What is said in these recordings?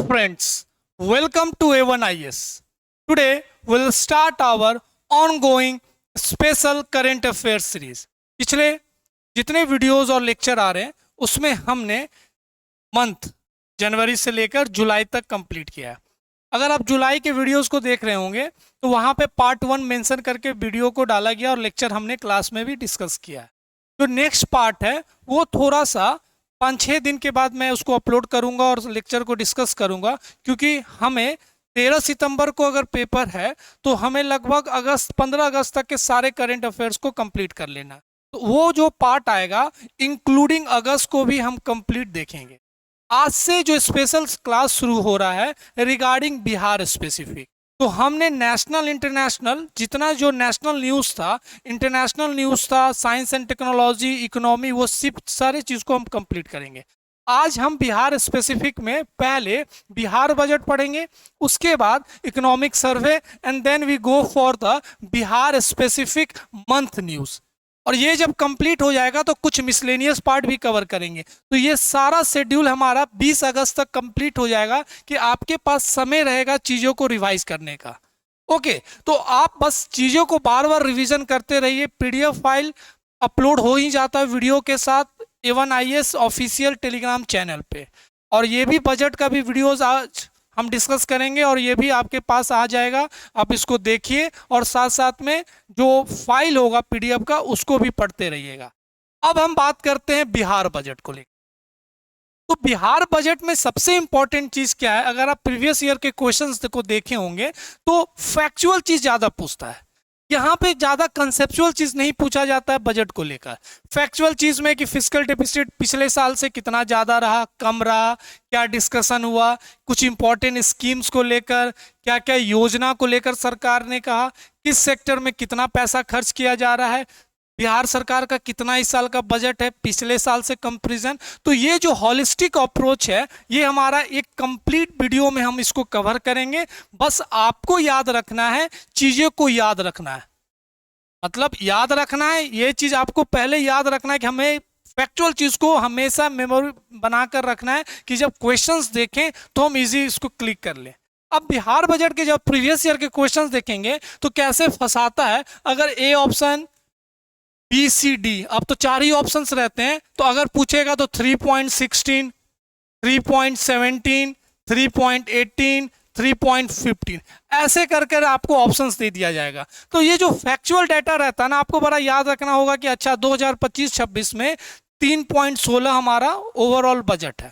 friends, welcome to A1IS. Today we'll start our ongoing special current affairs series. पिछले जितने videos और lecture आ रहे हैं उसमें हमने मंथ जनवरी से लेकर जुलाई तक कंप्लीट किया है। अगर आप जुलाई के वीडियोस को देख रहे होंगे तो वहाँ पे पार्ट 1 मेंशन करके वीडियो को डाला गया और लेक्चर हमने क्लास में भी डिस्कस किया है। जो नेक्स्ट पार्ट है वो थोड़ा सा 5-6 दिन के बाद मैं उसको अपलोड करूंगा और लेक्चर को डिस्कस करूंगा, क्योंकि हमें 13 सितंबर को अगर पेपर है तो हमें लगभग 15 अगस्त तक के सारे करंट अफेयर्स को कंप्लीट कर लेना। तो वो जो पार्ट आएगा इंक्लूडिंग अगस्त को भी हम कंप्लीट देखेंगे। आज से जो स्पेशल क्लास शुरू हो रहा है रिगार्डिंग बिहार स्पेसिफिक, तो हमने नेशनल इंटरनेशनल जितना जो नेशनल न्यूज़ था, इंटरनेशनल न्यूज़ था, साइंस एंड टेक्नोलॉजी, इकोनॉमी, वो सारे चीज़ को हम कंप्लीट करेंगे। आज हम बिहार स्पेसिफिक में पहले बिहार बजट पढ़ेंगे, उसके बाद economic survey and then we go for the Bihar specific month news. और ये जब कंप्लीट हो जाएगा तो कुछ मिसलेनियस पार्ट भी कवर करेंगे। तो ये सारा शेड्यूल हमारा 20 अगस्त तक कंप्लीट हो जाएगा कि आपके पास समय रहेगा चीज़ों को रिवाइज करने का। ओके, तो आप बस चीज़ों को बार बार रिवीजन करते रहिए। पीडीएफ फाइल अपलोड हो ही जाता है वीडियो के साथ A1IS ऑफिशियल टेलीग्राम चैनल पे, और ये भी बजट का भी वीडियोज़ आज हम डिस्कस करेंगे और ये भी आपके पास आ जाएगा। आप इसको देखिए और साथ साथ में जो फाइल होगा पीडीएफ का उसको भी पढ़ते रहिएगा। अब हम बात करते हैं बिहार बजट को लेकर। तो बिहार बजट में सबसे इंपॉर्टेंट चीज क्या है? अगर आप प्रीवियस ईयर के क्वेश्चंस को देखे होंगे तो फैक्चुअल चीज ज्यादा पूछता है। यहाँ पे ज्यादा कंसेप्चुअल चीज नहीं पूछा जाता है बजट को लेकर। फैक्चुअल चीज में कि फिस्कल डेफिसिट पिछले साल से कितना ज्यादा रहा, कम रहा, क्या डिस्कशन हुआ, कुछ इंपॉर्टेंट स्कीम्स को लेकर, क्या क्या योजना को लेकर सरकार ने कहा, किस सेक्टर में कितना पैसा खर्च किया जा रहा है, बिहार सरकार का कितना इस साल का बजट है पिछले साल से कंपैरिजन। तो ये जो हॉलिस्टिक अप्रोच है ये हमारा एक कंप्लीट वीडियो में हम इसको कवर करेंगे। बस आपको याद रखना है, चीज़ों को याद रखना है, मतलब याद रखना है, ये चीज़ आपको पहले याद रखना है कि हमें फैक्चुअल चीज़ को हमेशा मेमोरी बनाकर रखना है कि जब क्वेश्चंस देखें तो हम इजी इसको क्लिक कर लें। अब बिहार बजट के जब प्रीवियस ईयर के क्वेश्चंस देखेंगे तो कैसे फंसाता है। अगर ए ऑप्शन BCD, अब तो 4 ही ऑप्शंस रहते हैं, तो अगर पूछेगा तो 3.16, 3.17, 3.18, 3.15 ऐसे कर कर आपको ऑप्शंस दे दिया जाएगा। तो ये जो फैक्चुअल डाटा रहता है ना, आपको बड़ा याद रखना होगा कि अच्छा 2025-26 में 3.16 हमारा ओवरऑल बजट है,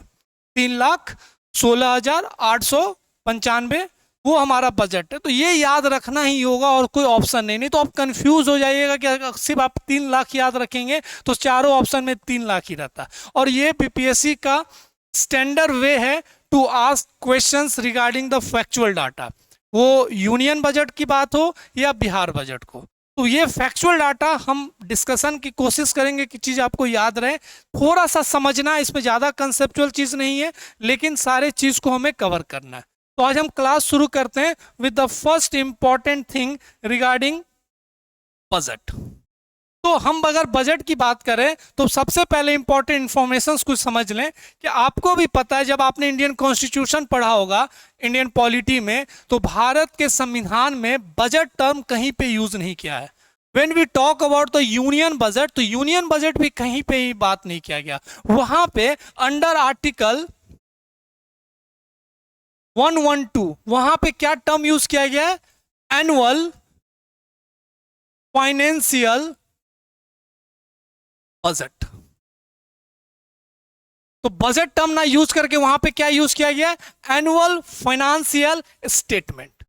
3,16,895 वो हमारा बजट है। तो ये याद रखना ही होगा और कोई ऑप्शन नहीं तो आप कंफ्यूज हो जाइएगा कि सिर्फ आप 3 लाख याद रखेंगे तो चारों ऑप्शन में 3 लाख ही रहता है। और ये बीपीएससी का स्टैंडर्ड वे है to ask questions regarding the factual data, वो यूनियन बजट की बात हो या बिहार बजट को। तो ये फैक्चुअल डाटा हम डिस्कशन की कोशिश करेंगे कि चीज़ आपको याद रहे, थोड़ा सा समझना, इसमें ज़्यादा कंसेप्चुअल चीज़ नहीं है लेकिन सारे चीज़ को हमें कवर करना है। तो आज हम क्लास शुरू करते हैं with the first important thing regarding budget. तो हम अगर बजट की बात करें तो सबसे पहले इंपॉर्टेंट इंफॉर्मेशंस कुछ समझ लें कि आपको भी पता है, जब आपने इंडियन कॉन्स्टिट्यूशन पढ़ा होगा इंडियन पॉलिटी में, तो भारत के संविधान में बजट टर्म कहीं पे यूज नहीं किया है। When we talk about the union budget, तो यूनियन बजट भी कहीं पे ही बात नहीं किया गया। वहां पे अंडर आर्टिकल 112 वहां पे क्या टर्म यूज किया गया है? Annual financial budget. तो बजट टर्म ना यूज करके वहां पे क्या यूज किया गया? Annual financial statement.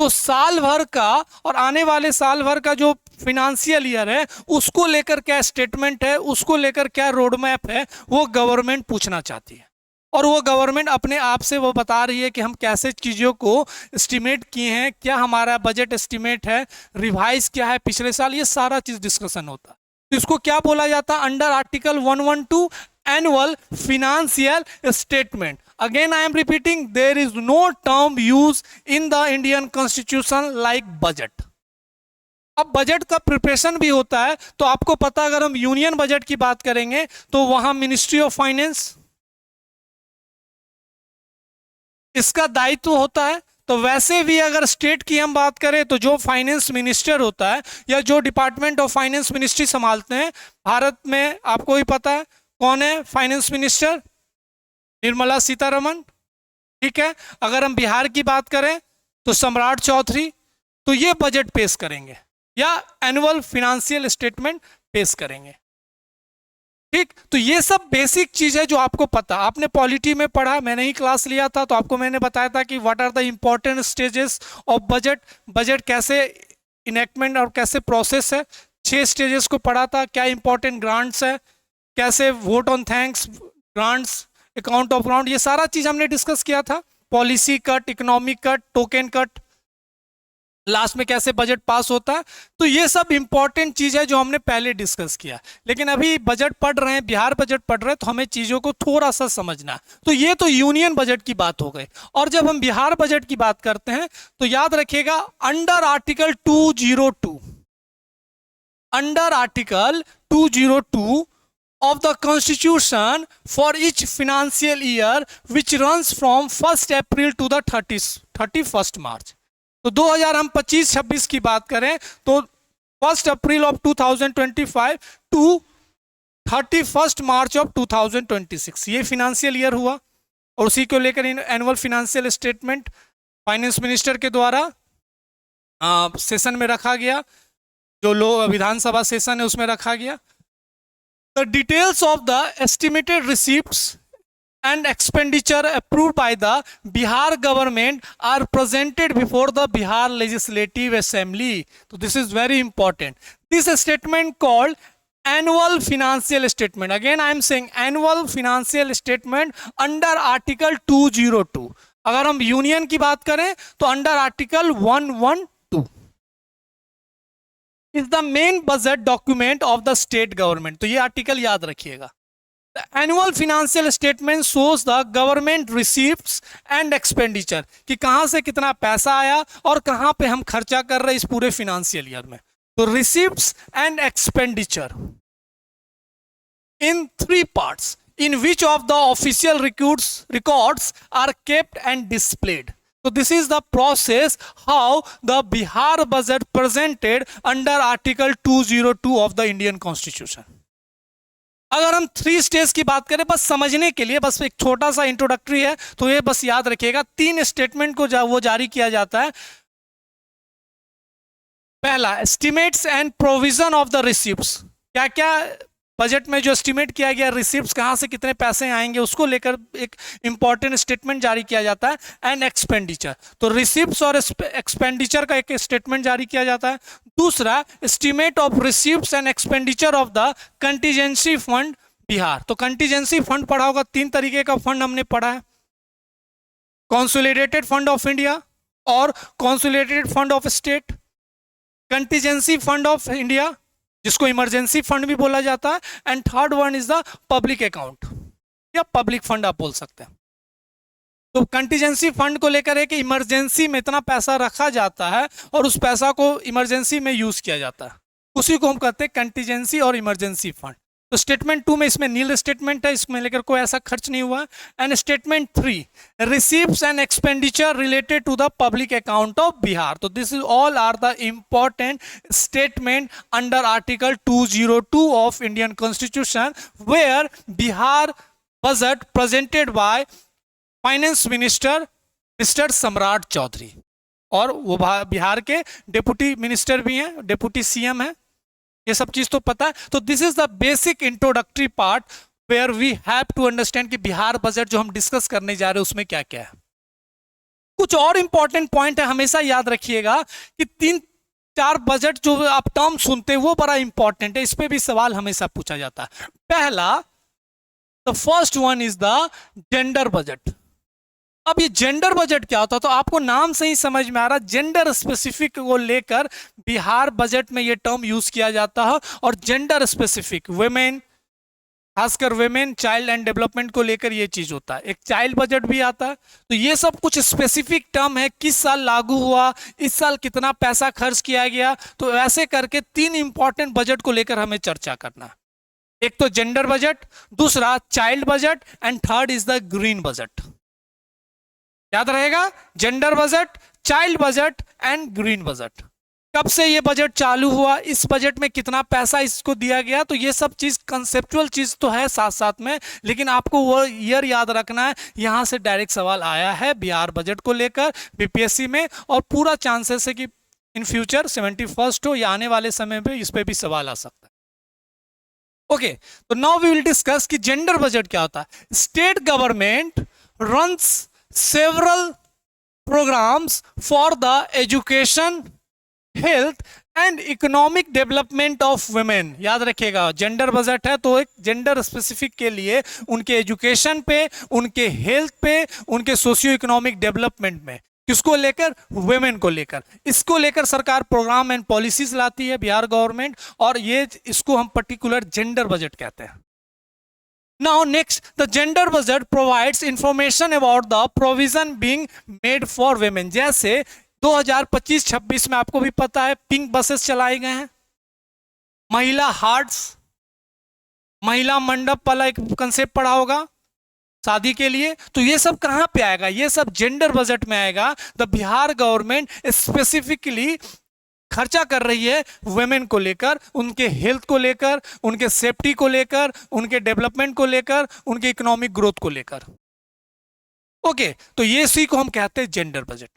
तो साल भर का और आने वाले साल भर का जो फाइनेंशियल ईयर है उसको लेकर क्या स्टेटमेंट है, उसको लेकर क्या रोड मैप है, वो गवर्नमेंट पूछना चाहती है। और वो गवर्नमेंट अपने आप से वो बता रही है कि हम कैसे चीज़ों को एस्टिमेट किए हैं, क्या हमारा बजट एस्टिमेट है, रिवाइज क्या है पिछले साल, ये सारा चीज़ डिस्कशन होता है। तो इसको क्या बोला जाता है? Under article 112 annual financial statement. Again I am repeating, there is no term use in the Indian constitution like budget. अब बजट का प्रिपरेशन भी होता है, तो आपको पता, अगर हम यूनियन बजट की बात करेंगे तो वहां मिनिस्ट्री ऑफ फाइनेंस, इसका दायित्व होता है। तो वैसे भी अगर स्टेट की हम बात करें तो जो फाइनेंस मिनिस्टर होता है या जो डिपार्टमेंट ऑफ फाइनेंस मिनिस्ट्री संभालते हैं भारत में, आपको ही पता है कौन है फाइनेंस मिनिस्टर, निर्मला सीतारमन। ठीक है, अगर हम बिहार की बात करें तो सम्राट चौधरी। तो ये बजट पेश करेंगे या एनुअल फिनेंशियल स्टेटमेंट पेश करेंगे। ठीक, तो ये सब बेसिक चीज है जो आपको पता, आपने पॉलिटी में पढ़ा, मैंने ही क्लास लिया था तो आपको मैंने बताया था कि what are the important stages of budget, budget कैसे इनेक्टमेंट और कैसे प्रोसेस है, 6 स्टेजेस को पढ़ा था। क्या इंपॉर्टेंट ग्रांट्स है, कैसे vote on thanks, grants, account of grant, ये सारा चीज हमने डिस्कस किया था। Policy cut, economic cut, token cut, last में कैसे बजट पास होता है। तो ये सब इंपॉर्टेंट चीज है जो हमने पहले डिस्कस किया। लेकिन अभी बजट पढ़ रहे हैं, बिहार बजट पढ़ रहे हैं, तो हमें चीजों को थोड़ा सा समझना है। तो ये तो यूनियन बजट की बात हो गई। और जब हम बिहार बजट की बात करते हैं तो याद रखिएगा under article 202, under article 202 of the constitution for each financial year which runs from 1st April to the 31st March। तो 2025-26 की बात करें तो 1 April of 2025 to 31 March of 2026 ये फिनेंशियल ईयर हुआ। और उसी को लेकर annual financial statement finance minister के द्वारा सेशन में रखा गया, जो विधानसभा सेशन है उसमें रखा गया। The details of the estimated receipts and expenditure approved by the Bihar government are presented before the Bihar Legislative Assembly. So this is very important. This statement called annual financial statement. Again I am saying annual financial statement under Article 202. अगर हम union की बात करें तो under article 112 is the main budget document of the state government। तो ये article याद रखिएगा। The annual financial statement shows the government receipts and expenditure, कि कहां से कितना पैसा आया और कहां पे हम खर्चा कर रहे हैं इस पूरे फिनेंशियल ईयर में। तो receipts and expenditure in 3 parts in which of the official records are kept and displayed। So this is the process how the Bihar budget presented under Article 202 of the Indian Constitution। अगर हम 3 stage की बात करें बस समझने के लिए, बस एक छोटा सा इंट्रोडक्टरी है तो ये बस याद रखिएगा। 3 स्टेटमेंट को वो जारी किया जाता है। पहला estimates and provision of the receipts, क्या क्या बजट में जो एस्टिमेट किया गया रिसिप्ट्स कहां से कितने पैसे आएंगे उसको लेकर एक इंपॉर्टेंट स्टेटमेंट जारी किया जाता है। एंड एक्सपेंडिचर, तो रिसिप्ट्स और एक्सपेंडिचर का एक स्टेटमेंट जारी किया जाता है। दूसरा estimate of receipts and expenditure of the contingency fund Bihar. तो कंटीजेंसी फंड पढ़ा होगा, 3 तरीके का फंड हमने पढ़ा है, कंसोलिडेटेड फंड ऑफ इंडिया और consolidated fund of state. Contingency fund of India जिसको इमरजेंसी फंड भी बोला जाता है, and third one is the public account या पब्लिक फंड आप बोल सकते हैं। तो कंटीजेंसी फंड को लेकर है कि इमरजेंसी में इतना पैसा रखा जाता है और उस पैसा को इमरजेंसी में यूज किया जाता है, उसी को हम कहते हैं कंटीजेंसी और इमरजेंसी फंड। तो स्टेटमेंट 2 में इसमें नील स्टेटमेंट है, इसमें लेकर कोई ऐसा खर्च नहीं हुआ। And statement 3 receipts and expenditure related to the public account of Bihar. तो this is all are the important statement under article 202 of Indian constitution where Bihar budget presented by finance minister mister Samrat Choudhary, और वो बिहार के डिप्टी मिनिस्टर भी हैं, deputy CM है, ये सब चीज तो पता है। तो this is the basic introductory part where we have to understand कि बिहार बजट जो हम डिस्कस करने जा रहे हैं उसमें क्या क्या है। कुछ और इंपॉर्टेंट पॉइंट है, हमेशा याद रखिएगा कि 3-4 बजट जो आप टर्म सुनते हैं वो बड़ा इंपॉर्टेंट है, इस पे भी सवाल हमेशा पूछा जाता है। पहला, the first one is the gender budget. अब ये जेंडर बजट क्या होता है, तो आपको नाम से ही समझ में आ रहा है, जेंडर स्पेसिफिक को लेकर बिहार बजट में ये टर्म यूज किया जाता है। और जेंडर स्पेसिफिक वुमेन, खासकर वुमेन, चाइल्ड एंड डेवलपमेंट को लेकर ये चीज होता है। एक चाइल्ड बजट भी आता है। तो ये सब कुछ स्पेसिफिक टर्म है, किस साल लागू हुआ, इस साल कितना पैसा खर्च किया गया। तो ऐसे करके 3 इंपॉर्टेंट बजट को लेकर हमें चर्चा करना है। एक तो जेंडर बजट, दूसरा child budget, and third is the green budget. याद रहेगा, gender budget, child budget and green budget. कब से ये बजट चालू हुआ, इस बजट में कितना पैसा इसको दिया गया, तो ये सब चीज कंसेप्चुअल चीज तो है साथ साथ में, लेकिन आपको वो ईयर याद रखना है। यहां से डायरेक्ट सवाल आया है बिहार बजट को लेकर बीपीएससी में, और पूरा चांसेस है कि इन फ्यूचर 71st हो या आने वाले समय में इस पे भी सवाल आ सकता है। ओके, तो नाउ वी विल डिस्कस कि जेंडर बजट क्या होता है। State government runs several programmes for the education, health and economic development of women. याद रखिएगा, जेंडर बजट है तो एक जेंडर स्पेसिफिक के लिए उनके एजुकेशन पे, उनके हेल्थ पे, उनके सोशियो इकोनॉमिक डेवलपमेंट में, किसको लेकर, वुमेन को लेकर, इसको लेकर सरकार प्रोग्राम एंड पॉलिसीज लाती है बिहार गवर्नमेंट, और ये इसको हम पर्टिकुलर जेंडर बजट कहते हैं। Now next, the gender budget provides information about the provision being made for women। जैसे 2025-26 में आपको भी पता है पिंक बसेस चलाए गए हैं, महिला हार्ट्स, महिला मंडप वाला एक कंसेप्ट पढ़ा होगा शादी के लिए, तो ये सब कहां पे आएगा, ये सब जेंडर बजट में आएगा। द बिहार गवर्नमेंट स्पेसिफिकली खर्चा कर रही है वुमेन को लेकर, उनके हेल्थ को लेकर, उनके सेफ्टी को लेकर, उनके डेवलपमेंट को लेकर, उनके इकोनॉमिक ग्रोथ को लेकर। ओके, तो ये इसी को हम कहते हैं जेंडर बजट।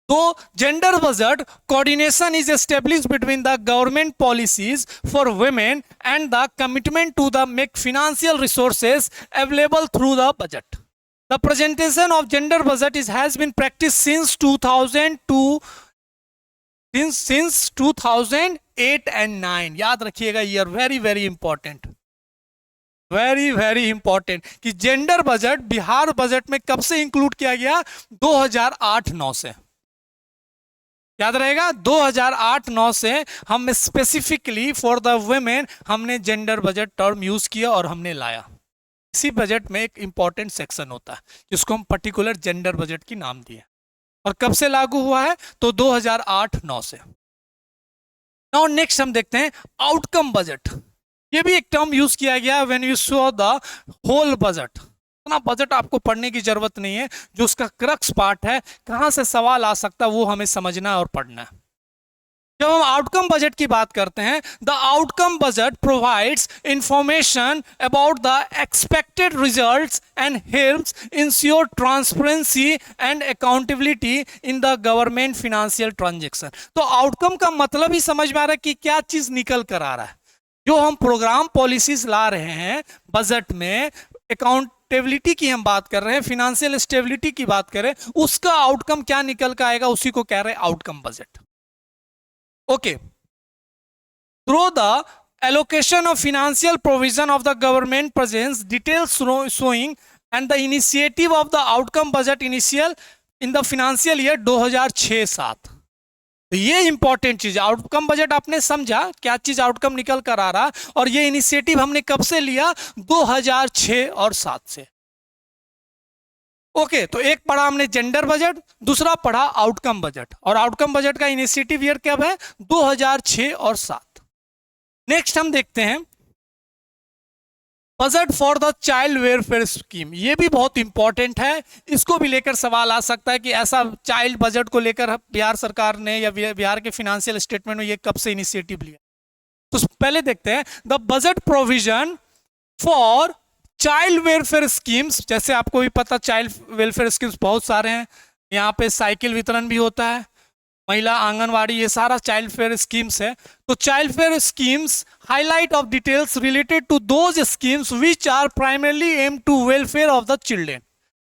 तो gender budget coordination is established between the government policies for women and the commitment to the make financial resources available through the budget. The presentation of gender budget is has been practice since 2002 since 2008 and 9। याद रखिएगा year, very very important, very very important, कि gender budget Bihar budget में कब से include किया गया, 2008-9 से। याद रहेगा, 2008-9 से हम स्पेसिफिकली फॉर द वुमेन हमने जेंडर बजट टर्म यूज किया और हमने लाया। इसी बजट में एक इंपॉर्टेंट सेक्शन होता है जिसको हम पर्टिकुलर जेंडर बजट की नाम दिए, और कब से लागू हुआ है, तो 2008-9 से। नाउ नेक्स्ट हम देखते हैं आउटकम बजट। ये भी एक टर्म यूज किया गया when you saw the whole budget. इतना बजट आपको पढ़ने की जरूरत नहीं है, जो उसका क्रक्स पार्ट है, कहां से सवाल आ सकता है वो हमें समझना और पढ़ना है। जब हम आउटकम बजट की बात करते हैं, the outcome budget provides information about the expected results and helps ensure transparency and accountability in the government financial transaction. तो आउटकम का मतलब ही समझ में आ रहा है कि क्या चीज निकल कर आ रहा है। जो हम प्रोग्राम पॉलिसीज ला रहे हैं बजट में, अकाउंटेबिलिटी की हम बात कर रहे हैं, फिनेंशियल स्टेबिलिटी की बात करें, उसका आउटकम क्या निकल कर आएगा, उसी को कह रहे हैं outcome budget. Okay, through the allocation of financial provision of the government presents details showing and the initiative of the outcome budget initial in the financial year 2006-07। तो ये इंपॉर्टेंट चीज, आउटकम बजट आपने समझा क्या चीज आउटकम निकल कर आ रहा, और ये इनिशिएटिव हमने कब से लिया, 2006 और 7 से। ओके, तो एक पढ़ा हमने जेंडर बजट, दूसरा पढ़ा आउटकम बजट, और आउटकम बजट का इनिशिएटिव ईयर कब है, 2006 और 7। नेक्स्ट हम देखते हैं budget for the child welfare scheme. ये भी बहुत इंपॉर्टेंट है, इसको भी लेकर सवाल आ सकता है कि ऐसा चाइल्ड बजट को लेकर बिहार सरकार ने या बिहार के फाइनेंशियल स्टेटमेंट में ये कब से इनिशिएटिव लिया। तो पहले देखते हैं the budget provision for child welfare schemes. जैसे आपको भी पता चाइल्ड वेलफेयर स्कीम्स बहुत सारे हैं, यहाँ पे साइकिल वितरण भी होता है, महिला आंगनवाड़ी, ये सारा चाइल्ड वेलफेयर स्कीम्स है। तो child welfare schemes highlight of details related to those schemes which are primarily aim to welfare of the children.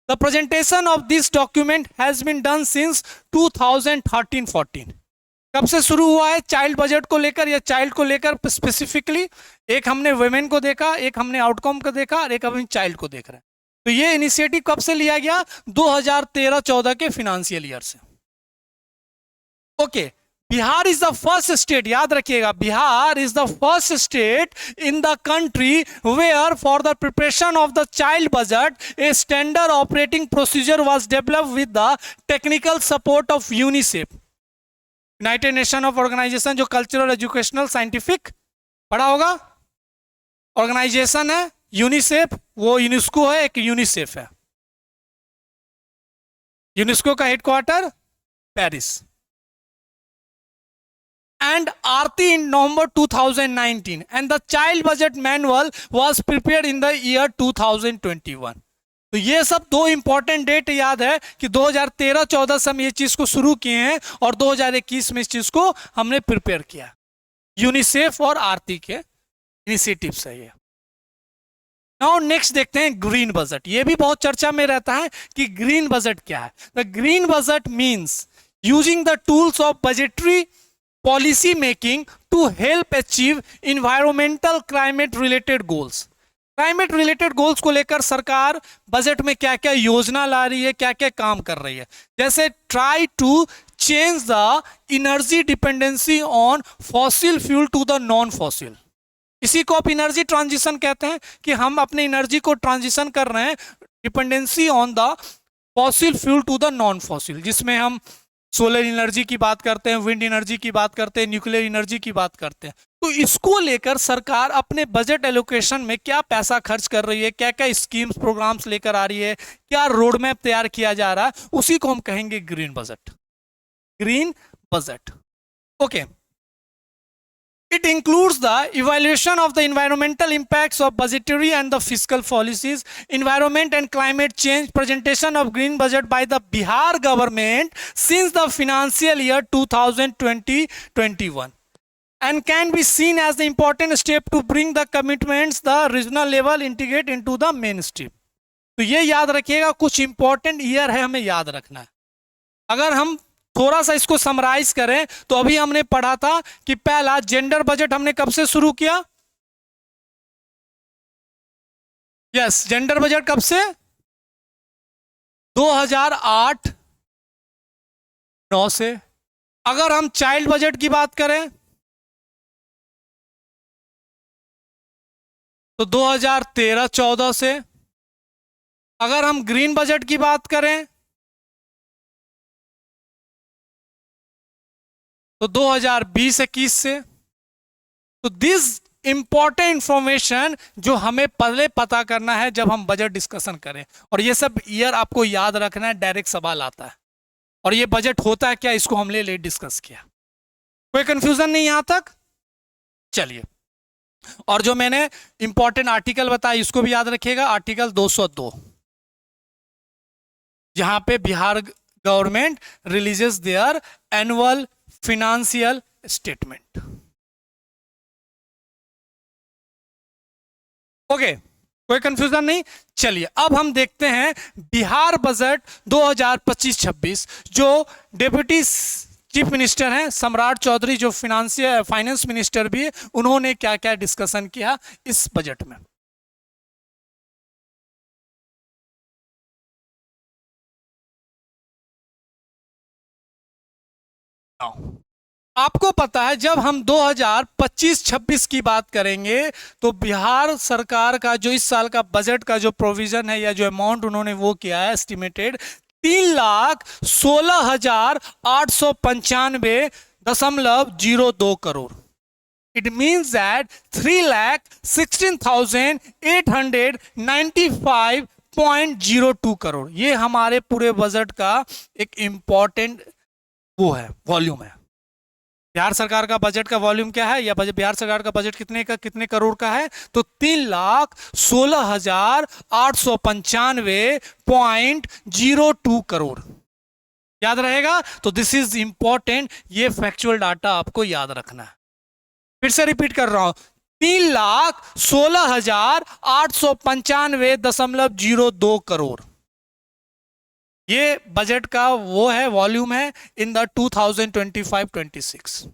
The presentation of this document has been done since 2013-14। कब से शुरू हुआ है child budget को लेकर या चाइल्ड को लेकर स्पेसिफिकली, एक हमने वुमेन को देखा, एक हमने आउटकम को देखा, और एक हमने चाइल्ड को देख रहे हैं। तो ये इनिशिएटिव कब से लिया गया, 2013-14 के फाइनेंशियल ईयर से। Okay, Bihar is the first state, याद रखिएगा, Bihar is the first state in the country where for the preparation of the child budget a standard operating procedure was developed with the technical support of UNICEF, United Nation of Organisation, जो cultural, educational, scientific पढ़ा होगा, organisation है UNICEF, वो UNESCO है, एक UNICEF है। UNESCO का headquarter Paris. And Aarti in November 2019, and the child budget manual was prepared in the year 2021. तो ये सब दो इंपॉर्टेंट डेट याद है कि 2013-14 से हम ये चीज को शुरू किए हैं और 2021 में इस चीज को हमने प्रिपेयर किया। यूनिसेफ और आरती के इनिशिएटिव से ये। नाउ नेक्स्ट देखते हैं ग्रीन बजट। ये भी बहुत चर्चा में रहता है कि ग्रीन बजट क्या है। The green budget means using the tools of budgetary policy making to help achieve environmental climate related goals. Climate related goals को लेकर सरकार बजट में क्या क्या योजना ला रही है, क्या क्या काम कर रही है। जैसे try to change the energy dependency on fossil fuel to the non fossil. इसी को आप एनर्जी ट्रांजिशन कहते हैं कि हम अपने एनर्जी को ट्रांजिशन कर रहे हैं dependency on the fossil fuel to the non fossil, जिसमें हम सोलर एनर्जी की बात करते हैं, विंड एनर्जी की बात करते हैं, न्यूक्लियर एनर्जी की बात करते हैं। तो इसको लेकर सरकार अपने बजट एलोकेशन में क्या पैसा खर्च कर रही है, क्या क्या स्कीम्स प्रोग्राम्स लेकर आ रही है, क्या रोड मैप तैयार किया जा रहा है, उसी को हम कहेंगे green budget. Green budget, okay. It includes the evaluation of the environmental impacts of budgetary and the fiscal policies, environment and climate change, presentation of green budget by the Bihar government since the financial year 2020-21, and can be seen as the important step to bring the commitments the regional level integrate into the mainstream. तो ये याद रखिएगा, कुछ important year है हमें याद रखना है। अगर हम थोड़ा सा इसको समराइज करें तो अभी हमने पढ़ा था कि पहला जेंडर बजट हमने कब से शुरू किया? यस, जेंडर बजट कब से? 2008-9 से। अगर हम चाइल्ड बजट की बात करें तो 2013-14 से। अगर हम ग्रीन बजट की बात करें तो 2020-21 से। तो दिस इंपॉर्टेंट इंफॉर्मेशन जो हमें पहले पता करना है जब हम बजट डिस्कशन करें, और ये सब ईयर आपको याद रखना है, डायरेक्ट सवाल आता है। और ये बजट होता है क्या, इसको हमने ले डिस्कस किया। कोई कंफ्यूजन नहीं यहां तक? चलिए, और जो मैंने इंपॉर्टेंट आर्टिकल बताया इसको भी याद रखिएगा। आर्टिकल 202, जहां पे Bihar government releases there annual financial statement. Okay, कोई कंफ्यूजन नहीं। चलिए अब हम देखते हैं बिहार बजट 2025-26, जो डेप्यूटी चीफ मिनिस्टर हैं सम्राट चौधरी, जो फाइनेंस मिनिस्टर भी है, उन्होंने क्या क्या डिस्कशन किया इस बजट में। आपको पता है जब हम 2025-26 की बात करेंगे तो बिहार सरकार का जो इस साल का बजट का जो प्रोविजन है या जो अमाउंट उन्होंने वो किया है estimated 3,16,895.02 crore. It means that 3,16,895.02 crore. ये हमारे पूरे बजट का एक इंपॉर्टेंट वो है, वॉल्यूम है। बिहार सरकार का बजट का वॉल्यूम क्या है, या बिहार सरकार का बजट कितने करोड़ का है? तो 3,16,895.02 करोड़। याद रहेगा? तो दिस इज इंपॉर्टेंट, ये फैक्चुअल डाटा आपको याद रखना है। फिर से रिपीट कर रहा हूं, 3,16,895.02 करोड़ ये बजट का वो है, वॉल्यूम है इन द 2025-26।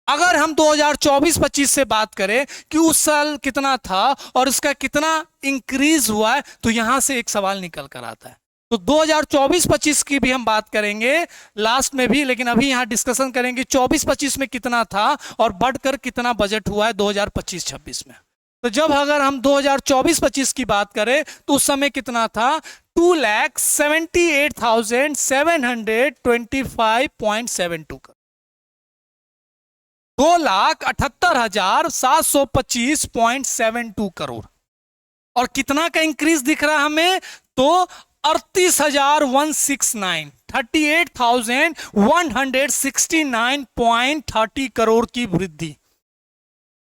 अगर हम 2024-25 से बात करें कि उस साल कितना था और उसका कितना इंक्रीज हुआ है, तो यहां से एक सवाल निकल कर आता है। तो 2024-25 की भी हम बात करेंगे लास्ट में भी, लेकिन अभी यहां डिस्कशन करेंगे 24-25 में कितना था और बढ़कर कितना बजट हुआ है 2025-26 में। तो जब अगर हम 2024-25 की बात करें तो उस समय कितना था? 2,78,725.72 करोड़, 2,78,725.72 करोड़। और कितना का इंक्रीज दिख रहा है हमें? तो 38,169 38,169.30 करोड़ की वृद्धि।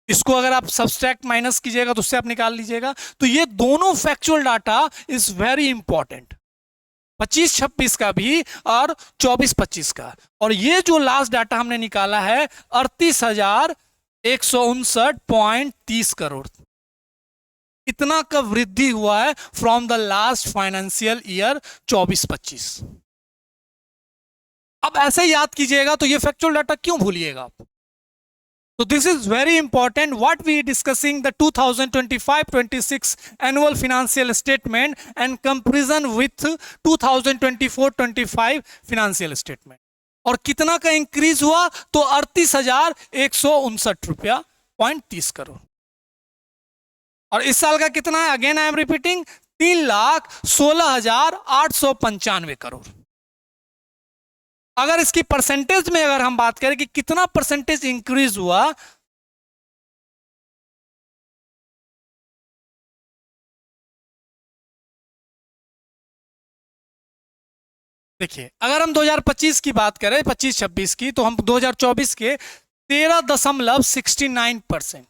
इसको अगर आप सब्सट्रैक्ट माइनस कीजिएगा तो उससे आप निकाल लीजिएगा। तो ये दोनों factual data is very important, 25-26 का भी और 24-25 का। और ये जो लास्ट डाटा हमने निकाला है 38,159.30 करोड़, इतना का वृद्धि हुआ है from the last financial year 24-25। अब ऐसे याद कीजिएगा तो ये फैक्चुअल डाटा क्यों भूलिएगा आप। So this is very important what we discussing the 2025-26 annual financial statement and comparison with 2024-25 financial statement। और कितना का इंक्रीज हुआ तो 38,159 रुपया 30 करोड़। और इस साल का कितना है, again I am repeating, 3,16,895 crore. अगर इसकी परसेंटेज में अगर हम बात करें कि कितना परसेंटेज इंक्रीज हुआ, देखिए अगर हम 2025 की बात करें, 25-26 की, तो हम 2024 के 13.69%,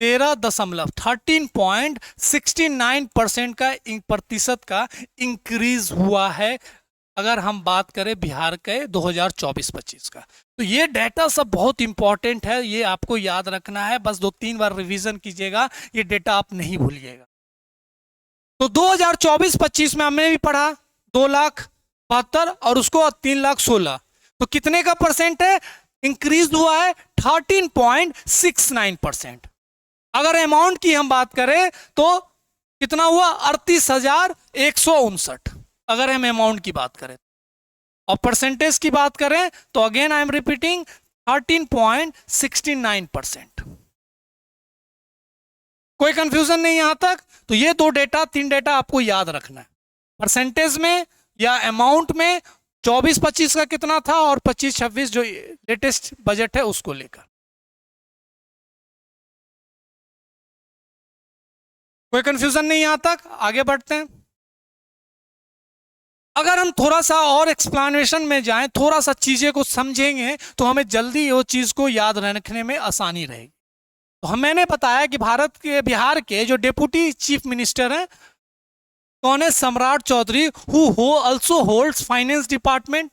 13.69% का प्रतिशत का इंक्रीज हुआ है अगर हम बात करें बिहार के 2024-25 का। तो ये डाटा सब बहुत इंपॉर्टेंट है, ये आपको याद रखना है, बस 2-3 बार रिवीजन कीजिएगा, ये डाटा आप नहीं भूलिएगा। तो 2024-25 में हमने भी पढ़ा 2,72,000 और उसको 3,16,000, तो कितने का परसेंट है, इंक्रीज हुआ है 13.69%। अगर अमाउंट की हम बात करें तो कितना हुआ, 38,159 अगर हम अमाउंट की बात करें। और परसेंटेज की बात करें तो अगेन आई एम रिपीटिंग 13.69%। कोई कंफ्यूजन नहीं यहां तक। तो ये 3 डेटा आपको याद रखना है, परसेंटेज में या अमाउंट में 24-25 का कितना था और 25-26 जो लेटेस्ट बजट है उसको लेकर। कोई कंफ्यूजन नहीं यहां तक, आगे बढ़ते हैं। अगर हम थोड़ा सा और एक्सप्लेनेशन में जाएं, थोड़ा सा चीजें को समझेंगे तो हमें जल्दी वो चीज को याद रखने में आसानी रहेगी। तो मैंने बताया कि बिहार के जो डेप्यूटी चीफ मिनिस्टर हैं कौन है, Samrat Chaudhary, who also holds finance department,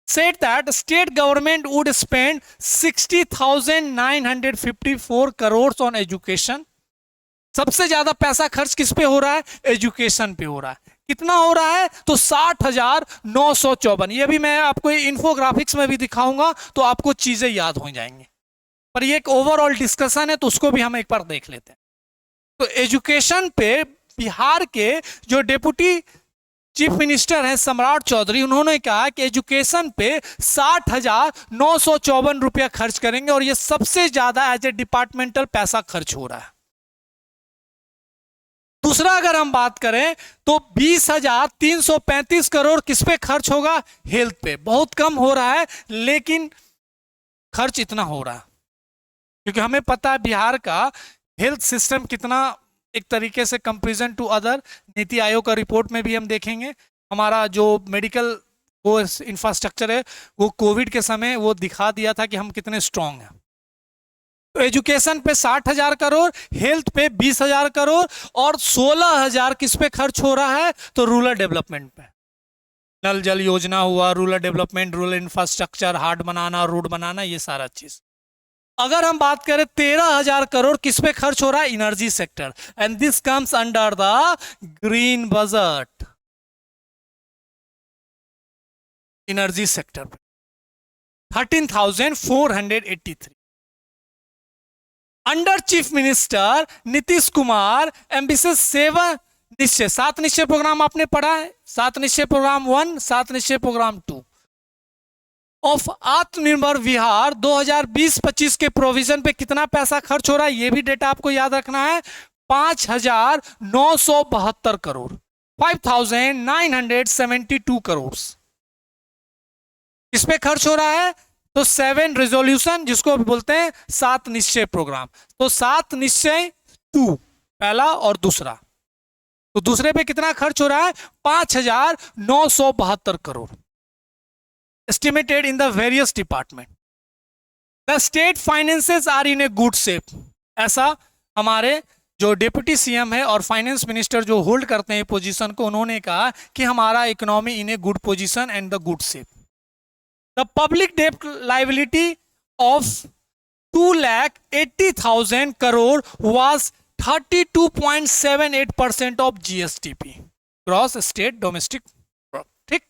said that state government would spend 60,954 crores on education। सबसे ज्यादा पैसा खर्च किस पे हो रहा है, एजुकेशन पे हो रहा है। कितना हो रहा है तो 60,954। ये भी मैं आपको इन्फोग्राफिक्स में भी दिखाऊंगा तो आपको चीजें याद हो जाएंगी, पर ये एक ओवरऑल डिस्कशन है तो उसको भी हम एक बार देख लेते हैं। तो एजुकेशन पे बिहार के जो डेप्यूटी चीफ मिनिस्टर हैं सम्राट चौधरी, उन्होंने कहा कि एजुकेशन पे 60,954 रुपया खर्च करेंगे और ये सबसे ज्यादा एज ए डिपार्टमेंटल पैसा खर्च हो रहा है। दूसरा अगर हम बात करें तो 20,335 करोड़ किस पे खर्च होगा, हेल्थ पे। बहुत कम हो रहा है लेकिन खर्च इतना हो रहा है क्योंकि हमें पता है बिहार का हेल्थ सिस्टम कितना एक तरीके से comparison to other, NITI Aayog का रिपोर्ट में भी हम देखेंगे हमारा जो मेडिकल वो इंफ्रास्ट्रक्चर है वो कोविड के समय वो दिखा दिया था कि हम कितने स्ट्रांग हैं। तो एजुकेशन पे 60,000 करोड़, हेल्थ पे 20,000 करोड़ और 16,000 किस पे खर्च हो रहा है तो रूरल डेवलपमेंट पे। नल जल योजना हुआ, रूरल डेवलपमेंट, रूरल इंफ्रास्ट्रक्चर, हाट बनाना, रोड बनाना, ये सारा चीज। अगर हम बात करें 13,000 करोड़ किस पे खर्च हो रहा है, energy sector, and this comes under the green budget. Energy sector पे 13,483। Under chief minister Nitish Kumar ambitious 7 निश्चय, 7 निश्चय प्रोग्राम आपने पढ़ा है, 7 निश्चय प्रोग्राम 1, 7 निश्चय प्रोग्राम 2 ऑफ आत्मनिर्भर बिहार 2020-25 के प्रोविजन पे कितना पैसा खर्च हो रहा है ये भी डेटा आपको याद रखना है, 5,972 करोड़, 5,972 करोड़ इस पे खर्च हो रहा है। तो 7 रेजोल्यूशन जिसको बोलते हैं 7 निश्चय प्रोग्राम, तो 7 निश्चय 2 पहला और दूसरा, तो दूसरे पे कितना खर्च हो रहा है? 5,972 crore estimated in the various department. The state finances are in a good shape. ऐसा हमारे जो डिप्टी सीएम है और फाइनेंस मिनिस्टर जो होल्ड करते हैं पोजीशन को, उन्होंने कहा कि हमारा economy in a good position and the good shape. The public डेब्ट liability of 2,80,000 crore was 32.78% of GSDP gross state domestic product. ठीक,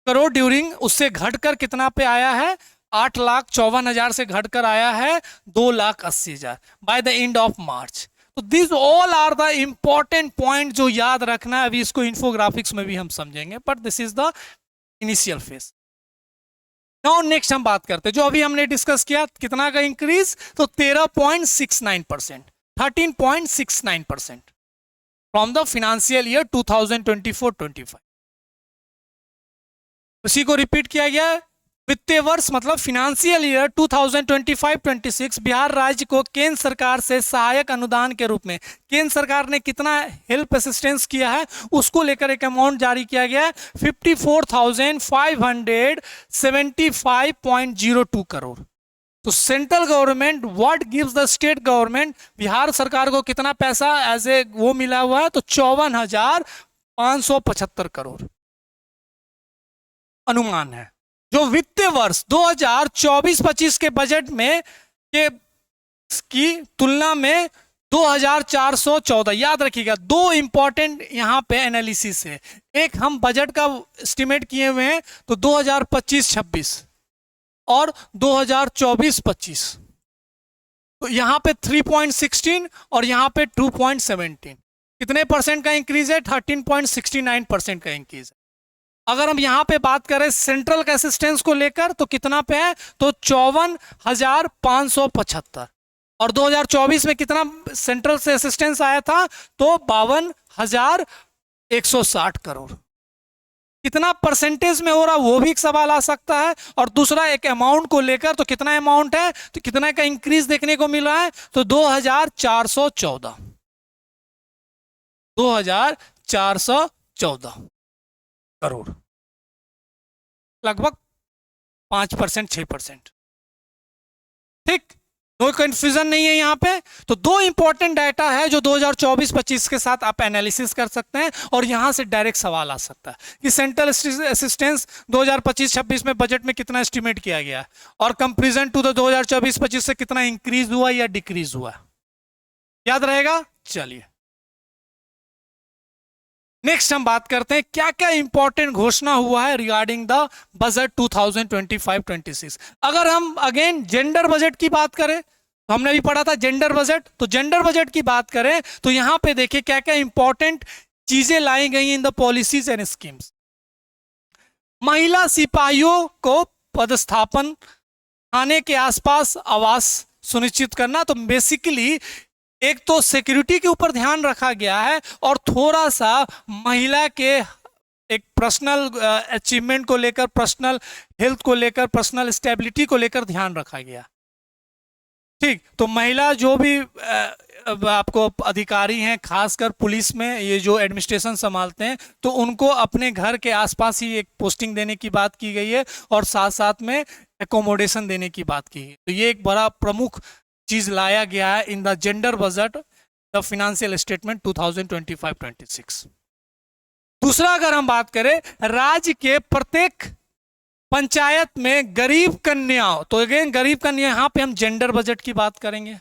करोड़ ड्यूरिंग उससे घटकर कितना पे आया है? 8,54,000 से घटकर आया है 2,80,000 by the end of March. तो this all are the important point जो याद रखना है। अभी इसको इंफोग्राफिक्स में भी हम समझेंगे, but this is the initial phase. Now next हम बात करते हैं जो अभी हमने डिस्कस किया, कितना का इंक्रीज? तो 13.69%, 13.69% फ्रॉम द फाइनेंशियल ईयर 2024-25। उसी को रिपीट किया गया। वित्तीय वर्ष मतलब फाइनेंशियल ईयर 2025-26 बिहार राज्य को केंद्र सरकार से सहायक अनुदान के रूप में केंद्र सरकार ने कितना हेल्प असिस्टेंस किया है उसको लेकर एक अमाउंट जारी किया गया है 54,575.02 करोड़। तो central government what gives the state government, Bihar सरकार को कितना पैसा एज ए वो मिला हुआ है? तो 54,575 करोड़ अनुमान है। जो वित्तीय वर्ष 2024-25 के बजट में के की तुलना में 2,414, याद रखिएगा दो इंपॉर्टेंट यहां पे एनालिसिस है। एक हम बजट का एस्टिमेट किए हुए हैं तो 2025-26 और 2024-25, तो यहां पे 3.16 और यहां पे 2.17, कितने परसेंट का इंक्रीज है? 13.69% का इंक्रीज है। अगर हम यहां पे बात करें सेंट्रल का असिस्टेंस को लेकर तो कितना पे है? तो 54,575, और 2024 में कितना सेंट्रल से असिस्टेंस आया था? तो 52,160 करोड़। कितना परसेंटेज में हो रहा वो भी एक सवाल आ सकता है। और दूसरा एक अमाउंट को लेकर तो कितना अमाउंट है, तो कितना का इंक्रीज देखने को मिल रहा है? तो 2,414 करोड़, लगभग 5%, 6%। ठीक, कोई कंफ्यूजन नहीं है यहां पे। तो दो इंपॉर्टेंट डाटा है जो 2024-25 के साथ आप एनालिसिस कर सकते हैं और यहां से डायरेक्ट सवाल आ सकता है कि सेंट्रल असिस्टेंस 2025-26 में बजट में कितना एस्टिमेट किया गया और कंपेरिजन टू द 2024-25 से कितना इंक्रीज हुआ या डिक्रीज हुआ, याद रहेगा। चलिए नेक्स्ट हम बात करते हैं क्या क्या इंपॉर्टेंट घोषणा हुआ है रिगार्डिंग द बजट 2025-26। अगर हम अगेन जेंडर बजट की बात करें तो हमने भी पढ़ा था जेंडर बजट, तो जेंडर बजट की बात करें तो यहां पे देखिए क्या क्या इंपॉर्टेंट चीजें लाई गई in the policies and schemes. महिला सिपाहियों को पदस्थापन, थाने के आसपास आवास सुनिश्चित करना। तो बेसिकली एक तो सिक्योरिटी के ऊपर ध्यान रखा गया है और थोड़ा सा महिला के एक पर्सनल अचीवमेंट को लेकर, पर्सनल हेल्थ को लेकर, पर्सनल स्टेबिलिटी को लेकर ध्यान रखा गया। ठीक, तो महिला जो भी आपको अधिकारी हैं, खासकर पुलिस में ये जो एडमिनिस्ट्रेशन संभालते हैं, तो उनको अपने घर के आसपास ही एक पोस्टिंग देने की बात की गई है और साथ साथ में एकोमोडेशन देने की बात की है। तो ये एक बड़ा प्रमुख चीज लाया गया है in the gender budget the financial statement 2025-26। दूसरा अगर हम बात करें राज्य के प्रत्येक पंचायत में गरीब कन्याओं, तो अगेन गरीब कन्या यहां पे हम जेंडर बजट की बात करेंगे।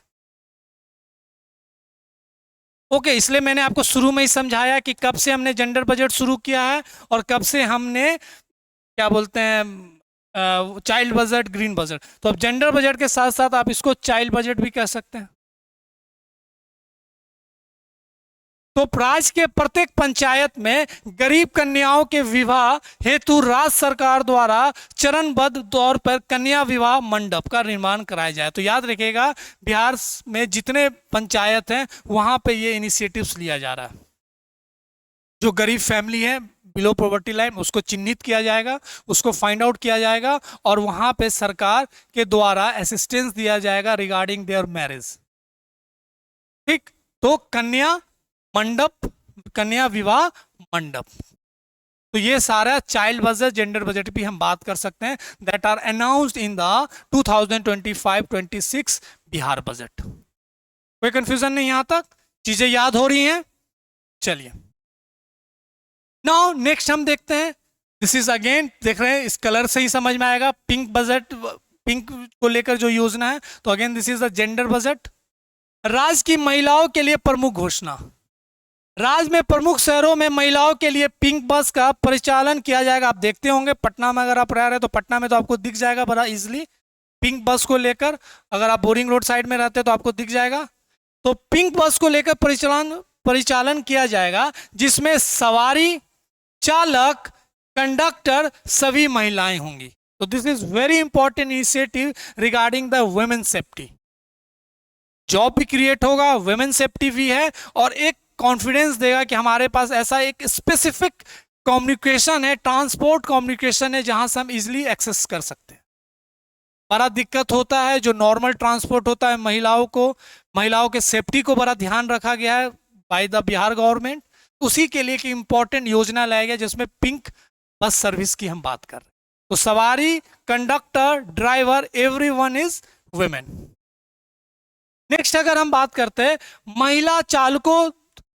ओके, इसलिए मैंने आपको शुरू में ही समझाया कि कब से हमने जेंडर बजट शुरू किया है और कब से हमने क्या बोलते हैं चाइल्ड बजट, ग्रीन बजट। तो अब जेंडर बजट के साथ साथ आप इसको चाइल्ड बजट भी कह सकते हैं। तो राज्य के प्रत्येक पंचायत में गरीब कन्याओं के विवाह हेतु राज्य सरकार द्वारा चरणबद्ध तौर पर कन्या विवाह मंडप का निर्माण कराया जाए। तो याद रखिएगा बिहार में जितने पंचायत हैं वहां पे ये इनिशिएटिव्स लिया जा रहा है। जो गरीब फैमिली है बिलो पॉवर्टी लाइन उसको चिन्हित किया जाएगा, उसको फाइंड आउट किया जाएगा और वहां पे सरकार के द्वारा असिस्टेंस दिया जाएगा रिगार्डिंग देयर मैरिज। ठीक, तो कन्या मंडप, कन्या विवाह मंडप। तो ये सारा चाइल्ड बजट, जेंडर बजट भी हम बात कर सकते हैं, that are announced in the 2025-26 Bihar budget. कोई कंफ्यूजन नहीं, यहां तक चीजें याद हो रही हैं? चलिए नाउ नेक्स्ट हम देखते हैं, दिस इज अगेन, देख रहे हैं इस कलर से ही समझ में आएगा, पिंक बजट, पिंक को लेकर जो योजना है। तो again this is the gender budget. राज्य की महिलाओं के लिए प्रमुख घोषणा, राज्य में प्रमुख शहरों में महिलाओं के लिए पिंक बस का परिचालन किया जाएगा। आप देखते होंगे पटना में, अगर आप रह रहे हैं तो पटना में तो आपको दिख जाएगा बड़ा इजीली पिंक बस को लेकर। अगर आप बोरिंग रोड साइड में रहते हैं तो आपको दिख जाएगा। तो पिंक बस को लेकर परिचालन किया जाएगा, जिसमें सवारी, चालक, कंडक्टर सभी महिलाएं होंगी। तो this is very important initiative regarding the women safety. Job भी क्रिएट होगा, वुमेन सेफ्टी भी है, और एक कॉन्फिडेंस देगा कि हमारे पास ऐसा एक स्पेसिफिक कम्युनिकेशन है, ट्रांसपोर्ट कम्युनिकेशन है, जहां से हम इजिली एक्सेस कर सकते हैं। बड़ा दिक्कत होता है जो नॉर्मल ट्रांसपोर्ट होता है, महिलाओं के सेफ्टी को बड़ा ध्यान रखा गया है बाय द बिहार गवर्नमेंट। उसी के लिए एक इंपॉर्टेंट योजना लाया गया जिसमें पिंक बस सर्विस की हम बात कर रहे हैं। तो सवारी, conductor, driver, everyone is women. Next अगर हम बात करते हैं, महिला चालकों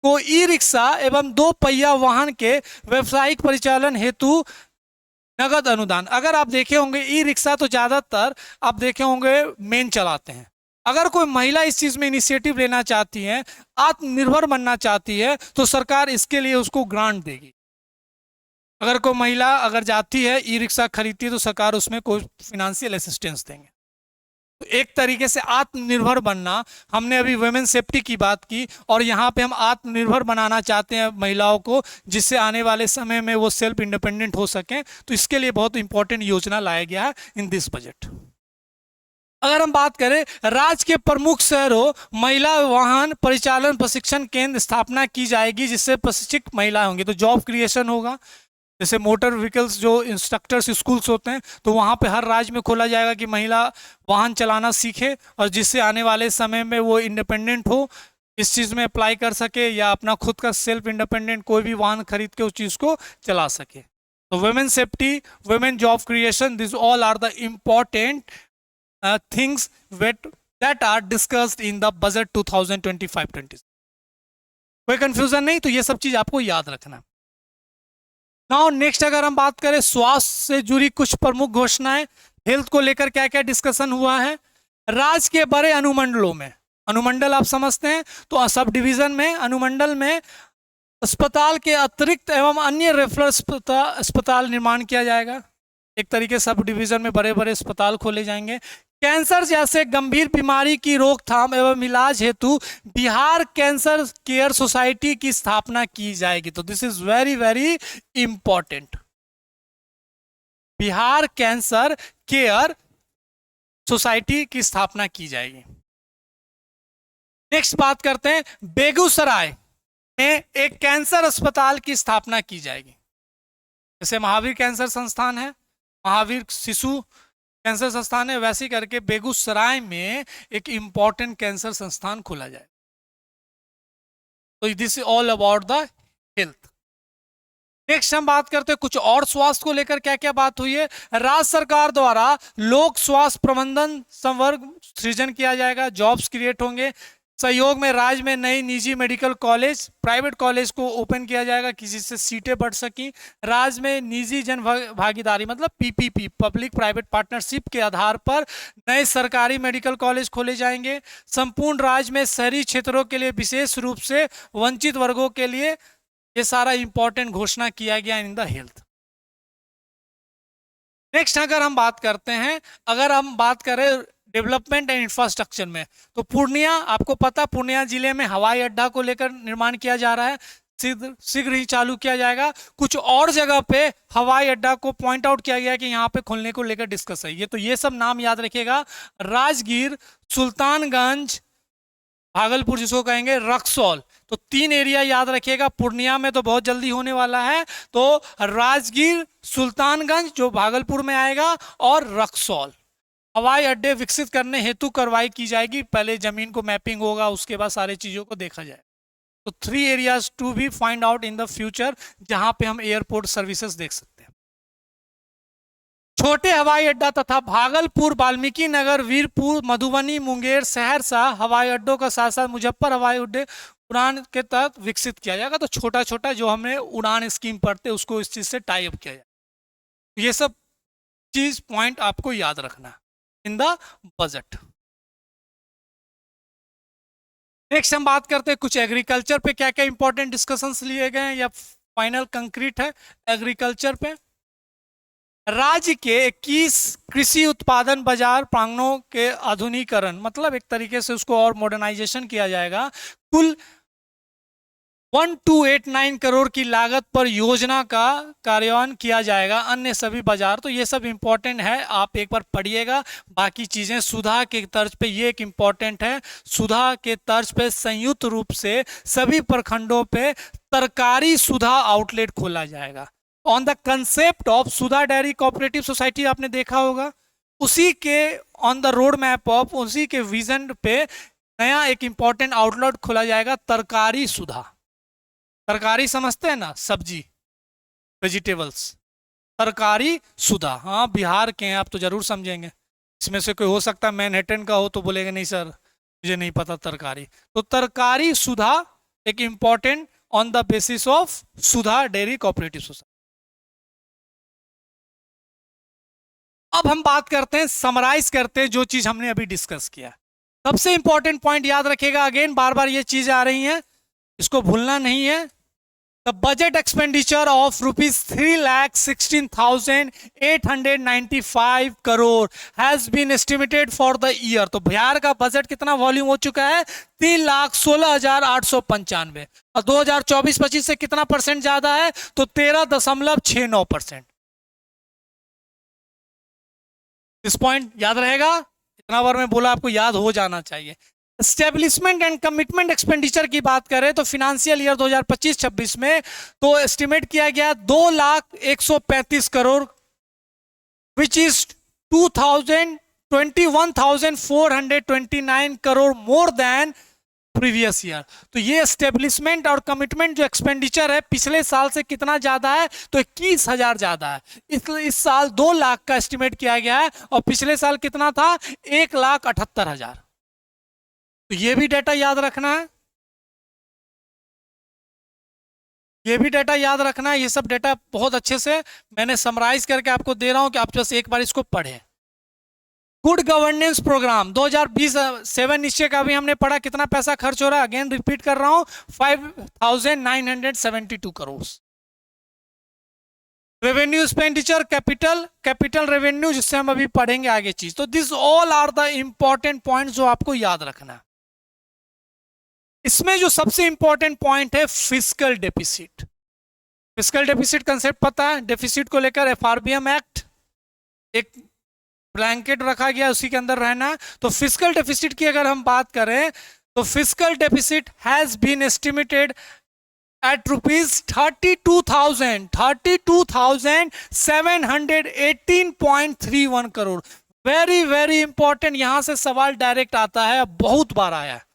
को ई रिक्शा एवं 2 पहिया वाहन के व्यवसायिक परिचालन हेतु नगद अनुदान। अगर आप देखे होंगे ई रिक्शा तो ज्यादातर आप देखे होंगे मेन चलाते हैं। अगर कोई महिला इस चीज में इनिशिएटिव लेना चाहती है, आत्मनिर्भर बनना चाहती है, तो सरकार इसके लिए उसको ग्रांट देगी। अगर कोई महिला अगर जाती है ई रिक्शा खरीदती है तो सरकार उसमें कोई फिनेंशियल असिस्टेंस देंगे। तो एक तरीके से आत्मनिर्भर बनना, हमने अभी वुमेन सेफ्टी की बात की और यहाँ पे हम आत्मनिर्भर बनाना चाहते हैं महिलाओं को, जिससे आने वाले समय में वो सेल्फ इंडिपेंडेंट हो सकें। तो इसके लिए बहुत इंपॉर्टेंट योजना लाया गया है इन दिस बजट। अगर हम बात करें, राज्य के प्रमुख शहरों महिला वाहन परिचालन प्रशिक्षण केंद्र स्थापना की जाएगी, जिससे प्रशिक्षित महिलाएं होंगी। तो जॉब क्रिएशन होगा, जैसे मोटर व्हीकल्स जो इंस्ट्रक्टर्स स्कूल्स होते हैं, तो वहाँ पे हर राज्य में खोला जाएगा कि महिला वाहन चलाना सीखे, और जिससे आने वाले समय में वो इंडिपेंडेंट हो, इस चीज़ में अप्लाई कर सके, या अपना खुद का सेल्फ इंडिपेंडेंट कोई भी वाहन खरीद के उस चीज़ को चला सके। तो women safety, women job creation, this all are the important things that are discussed in the budget 2025-26। कोई कंफ्यूजन नहीं, तो ये सब चीज़ आपको याद रखना। नाउ नेक्स्ट अगर हम बात करें, स्वास्थ्य से जुड़ी कुछ प्रमुख घोषणाएं, हेल्थ को लेकर क्या क्या डिस्कशन हुआ है। राज्य के बड़े अनुमंडलों में, अनुमंडल आप समझते हैं, तो सब डिवीजन में, अनुमंडल में अस्पताल के अतिरिक्त एवं अन्य रेफरल अस्पताल निर्माण किया जाएगा। एक तरीके सब डिवीजन में बड़े बड़े अस्पताल खोले जाएंगे। कैंसर जैसे गंभीर बीमारी की रोकथाम एवं इलाज हेतु बिहार कैंसर केयर सोसाइटी की स्थापना की जाएगी। तो this is very very important, Bihar cancer care society की स्थापना की जाएगी। नेक्स्ट बात करते हैं, बेगूसराय में एक कैंसर अस्पताल की स्थापना की जाएगी। जैसे महावीर कैंसर संस्थान है, महावीर शिशु कैंसर संस्थान है, वैसे करके बेगूसराय में एक इंपॉर्टेंट कैंसर संस्थान खोला जाए। तो this is all about the health. Next हम बात करते हैं कुछ और स्वास्थ्य को लेकर क्या क्या बात हुई है। राज्य सरकार द्वारा लोक स्वास्थ्य प्रबंधन संवर्ग सृजन किया जाएगा, जॉब्स क्रिएट होंगे। सहयोग में राज्य में नई निजी मेडिकल कॉलेज, प्राइवेट कॉलेज को ओपन किया जाएगा कि जिससे सीटें बढ़ सकी। राज्य में निजी जन भागीदारी मतलब पीपीपी, पब्लिक प्राइवेट पार्टनरशिप के आधार पर नए सरकारी मेडिकल कॉलेज खोले जाएंगे। संपूर्ण राज्य में शहरी क्षेत्रों के लिए, विशेष रूप से वंचित वर्गों के लिए, ये सारा इंपॉर्टेंट घोषणा किया गया इन द हेल्थ। नेक्स्ट अगर हम बात करते हैं, अगर हम बात करें डेवलपमेंट एंड इंफ्रास्ट्रक्चर में, तो पूर्णिया, आपको पता पूर्णिया जिले में हवाई अड्डा को लेकर निर्माण किया जा रहा है, शीघ्र ही चालू किया जाएगा। कुछ और जगह पे हवाई अड्डा को पॉइंट आउट किया गया कि यहाँ पे खोलने को लेकर डिस्कस है। ये तो ये सब नाम याद रखिएगा, राजगीर, सुल्तानगंज, भागलपुर जिसको कहेंगे, रक्सौल। तो 3 एरिया याद रखिएगा। पूर्णिया में तो बहुत जल्दी होने वाला है, तो राजगीर, सुल्तानगंज जो भागलपुर में आएगा, और रक्सौल। हवाई अड्डे विकसित करने हेतु कार्रवाई की जाएगी। पहले जमीन को मैपिंग होगा, उसके बाद सारी चीजों को देखा जाए। तो 3 areas to be find out in the future जहां पे हम एयरपोर्ट सर्विसेज देख सकते हैं। छोटे हवाई अड्डा तथा भागलपुर, वाल्मीकि नगर, वीरपुर, मधुबनी, मुंगेर, सहरसा हवाई अड्डों का साथ साथ मुजफ्फर हवाई अड्डे उड़ान के तहत विकसित किया जाएगा। तो छोटा छोटा जो हमें उड़ान स्कीम पढ़ते हैं उसको इस चीज से टाई अप किया जाएगा। ये सब चीज पॉइंट आपको याद रखना इन द बजट। नेक्स्ट हम बात करते हैं कुछ एग्रीकल्चर पे क्या क्या इंपॉर्टेंट डिस्कशंस लिए गए हैं या फाइनल कंक्रीट है एग्रीकल्चर पे। राज्य के 21 कृषि उत्पादन बाजार प्रांगणों के आधुनिकीकरण, मतलब एक तरीके से उसको और मॉडर्नाइजेशन किया जाएगा। कुल 1289 करोड़ की लागत पर योजना का कार्यान्वयन किया जाएगा। अन्य सभी बाजार, तो ये सब इंपॉर्टेंट है, आप एक बार पढ़िएगा। बाकी चीजें सुधा के तर्ज पे, ये एक इंपॉर्टेंट है, सुधा के तर्ज पे संयुक्त रूप से सभी प्रखंडों पे तरकारी सुधा आउटलेट खोला जाएगा। On the concept of Sudha dairy cooperative society आपने देखा होगा, उसी के on the road map of, उसी के विजन पे नया एक इंपॉर्टेंट आउटलेट खोला जाएगा, तरकारी सुधा। तरकारी समझते हैं ना, सब्जी, वेजिटेबल्स, तरकारी सुधा। हाँ, बिहार के हैं आप तो जरूर समझेंगे। इसमें से कोई हो सकता है मैनहट्टन का हो तो बोलेगा नहीं सर मुझे नहीं पता तरकारी। तो तरकारी सुधा एक important on the basis of Sudha dairy cooperative society. अब हम बात करते हैं, समराइज करते हैं जो चीज हमने अभी डिस्कस किया। सबसे इंपॉर्टेंट पॉइंट याद रखिएगा, अगेन बार बार ये चीज आ रही हैं, इसको भूलना नहीं है। The budget expenditure of ₹3,16,895 crore has been estimated for the year. तो बिहार का बजट कितना वॉल्यूम हो चुका है, 3,16,895, और 2024-25 से कितना परसेंट ज्यादा है, तो 13.69%। इस पॉइंट याद रहेगा, इतना बार मैं बोला आपको याद हो जाना चाहिए। एस्टेब्लिशमेंट एंड कमिटमेंट एक्सपेंडिचर की बात करें तो फिनेंशियल ईयर 2025-26 में तो एस्टिमेट किया गया 2,135 crore, which is 21,429 crore more than previous year. तो ये एस्टेब्लिशमेंट और कमिटमेंट जो एक्सपेंडिचर है पिछले साल से कितना ज्यादा है, तो 21,000 ज्यादा है। इस साल 2 लाख का एस्टिमेट किया गया है और पिछले साल कितना था, 1,78,000। तो ये भी डेटा याद रखना है, ये भी डेटा याद रखना है। ये सब डेटा बहुत अच्छे से मैंने समराइज करके आपको दे रहा हूं कि आप बस एक बार इसको पढ़ें। गुड गवर्नेंस प्रोग्राम 2027 निश्चय का भी हमने पढ़ा, कितना पैसा खर्च हो रहा है, अगेन रिपीट कर रहा हूं, 5,972 crore. Revenue expenditure, capital revenue, जिससे हम अभी पढ़ेंगे आगे चीज। तो this all are the important point जो आपको याद रखना है। इसमें जो सबसे इंपॉर्टेंट पॉइंट है fiscal deficit. Fiscal deficit concept पता है, डेफिसिट को लेकर एफआरबीएम एक्ट एक ब्लैंकेट रखा गया, उसी के अंदर रहना है। तो फिस्कल डेफिसिट की अगर हम बात करें तो fiscal deficit has been estimated at ₹32,718.31 crore. Very very important, यहां से सवाल डायरेक्ट आता है, बहुत बार आया है।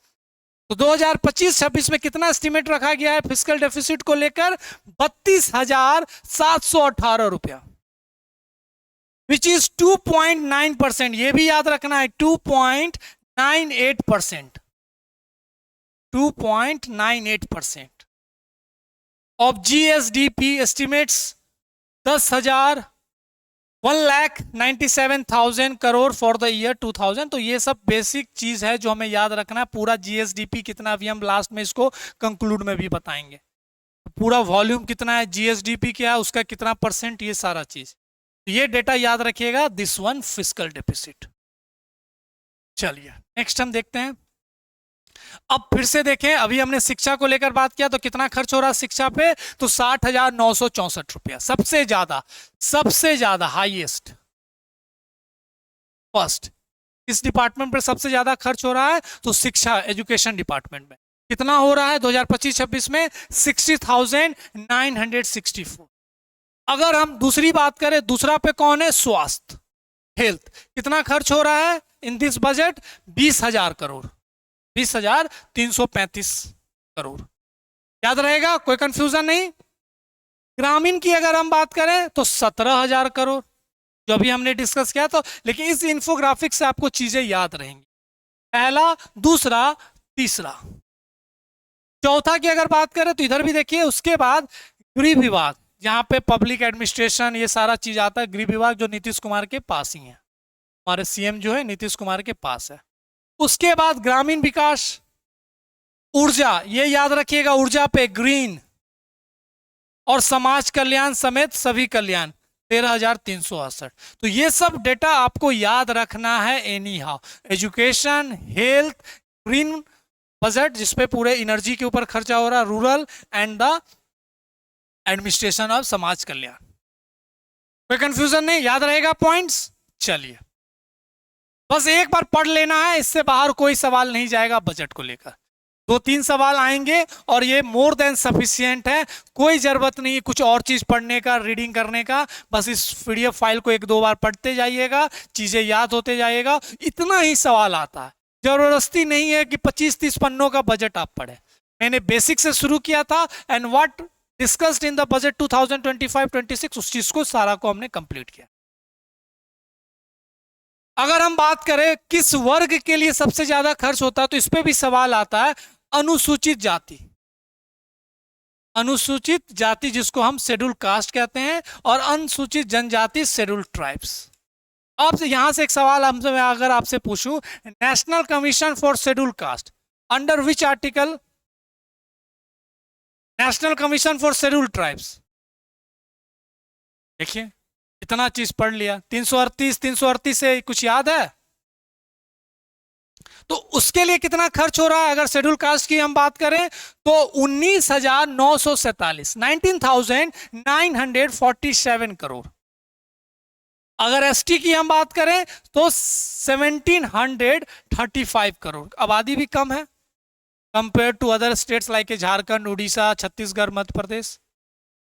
तो 2025-26 में कितना एस्टिमेट रखा गया है फिस्कल डेफिसिट को लेकर, 32,718 रुपया, विच इज 2.9%। ये भी याद रखना है, 2.98%, 2.98% of GSDP estimates 1,97,000 crore for the year 2000। तो ये सब बेसिक चीज है जो हमें याद रखना है। पूरा जीएसडीपी कितना, अभी हम लास्ट में इसको कंक्लूड में भी बताएंगे। पूरा वॉल्यूम कितना है, जीएसडीपी क्या है, उसका कितना परसेंट, ये सारा चीज, ये डेटा याद रखिएगा। This one fiscal deficit. चलिए नेक्स्ट हम देखते हैं। अब फिर से देखें, अभी हमने शिक्षा को लेकर बात किया तो कितना खर्च हो रहा है शिक्षा पे, तो 60,964 रुपया, सबसे ज्यादा हाईएस्ट। फर्स्ट इस डिपार्टमेंट पर सबसे ज्यादा खर्च हो रहा है, तो शिक्षा एजुकेशन डिपार्टमेंट में कितना हो रहा है 2025-26 में, 60,964। अगर हम दूसरी बात करें, दूसरा पे कौन है, स्वास्थ्य, हेल्थ, कितना खर्च हो रहा है in this budget, 20,000 crore, 20,335 crore. याद रहेगा, कोई कंफ्यूजन नहीं। ग्रामीण की अगर हम बात करें तो 17,000 करोड़, जो अभी हमने डिस्कस किया। तो लेकिन इस इंफोग्राफिक से आपको चीजें याद रहेंगी, पहला, दूसरा, तीसरा। चौथा की अगर बात करें तो इधर भी देखिए, उसके बाद गृह विभाग, जहां पे पब्लिक एडमिनिस्ट्रेशन ये सारा चीज आता है। गृह विभाग जो नीतीश कुमार के पास ही है, हमारे सीएम जो है नीतीश कुमार के पास है। उसके बाद ग्रामीण विकास, ऊर्जा, ये याद रखिएगा, ऊर्जा पे ग्रीन, और समाज कल्याण समेत सभी कल्याण 13,368। तो ये सब डेटा आपको याद रखना है any how. Education, health, green budget जिसपे पूरे एनर्जी के ऊपर खर्चा हो रहा है, rural and the administration of समाज कल्याण। कोई कंफ्यूजन नहीं, याद रहेगा पॉइंट्स। चलिए, बस एक बार पढ़ लेना है, इससे बाहर कोई सवाल नहीं जाएगा बजट को लेकर। 2-3 सवाल आएंगे और ये मोर देन सफिशिएंट है, कोई जरूरत नहीं कुछ और चीज पढ़ने का, रीडिंग करने का। बस इस पीडीएफ फाइल को 1-2 बार पढ़ते जाइएगा, चीजें याद होते जाइएगा, इतना ही सवाल आता है। जबरदस्ती नहीं है कि 25-30 पन्नों का बजट आप पढ़े। मैंने बेसिक से शुरू किया था, and what discussed in the budget 2025-26, उस चीज को सारा को हमने कंप्लीट किया। अगर हम बात करें किस वर्ग के लिए सबसे ज्यादा खर्च होता है, तो इस पे भी सवाल आता है। अनुसूचित जाति, अनुसूचित जाति जिसको हम शेड्यूल कास्ट कहते हैं, और अनुसूचित जनजाति शेड्यूल ट्राइब्स। अब यहां से एक सवाल हमसे, मैं अगर आपसे पूछूं, national commission for schedule caste under which article? National commission for schedule tribes. देखिए, इतना चीज पढ़ लिया, 338 से कुछ याद है? तो उसके लिए कितना खर्च हो रहा है? अगर शेड्यूल कास्ट की हम बात करें तो 19,947, 19,947 करोड़। अगर एसटी की हम बात करें तो 1,735 करोड़। आबादी भी कम है compare to other states like Jharkhand, Orissa, Chhattisgarh, Madhya Pradesh.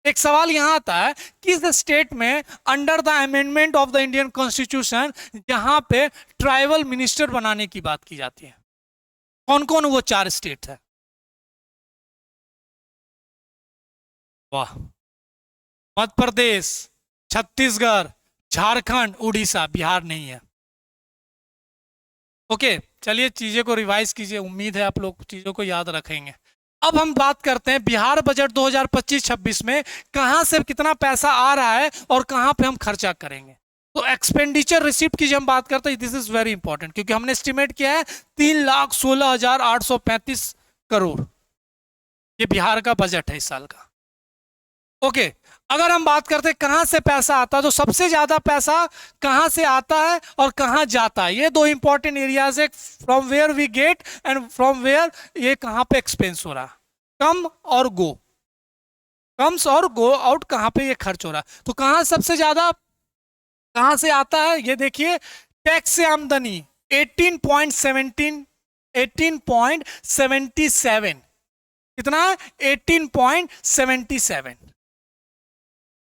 एक सवाल यहां आता है, किस स्टेट में under the amendment of the Indian constitution जहां पे ट्राइबल मिनिस्टर बनाने की बात की जाती है? कौन कौन वो 4 स्टेट है? वाह, मध्य प्रदेश, छत्तीसगढ़, झारखंड, उड़ीसा, बिहार नहीं है। ओके, चलिए चीजें को रिवाइज कीजिए, उम्मीद है आप लोग चीजों को याद रखेंगे। अब हम बात करते हैं बिहार बजट 2025-26 में कहां से कितना पैसा आ रहा है और कहां पे हम खर्चा करेंगे। तो एक्सपेंडिचर रिसिप्ट की जब हम बात करते हैं, दिस इज वेरी इंपॉर्टेंट, क्योंकि हमने एस्टिमेट किया है 3,16,835 करोड़। ये बिहार का बजट है इस साल का। ओके, अगर हम बात करते हैं कहां से पैसा आता है, तो सबसे ज्यादा पैसा कहां से आता है और कहां जाता है, ये 2 इंपॉर्टेंट एरियाज है। From where we get and from where ये कहां पे एक्सपेंस हो रहा है, कम और गो, कम्स और गो आउट, कहां पे ये खर्च हो रहा है। तो कहां सबसे ज्यादा कहां से आता है, ये देखिए, टैक्स से आमदनी 18.77, कितना है? 18.77।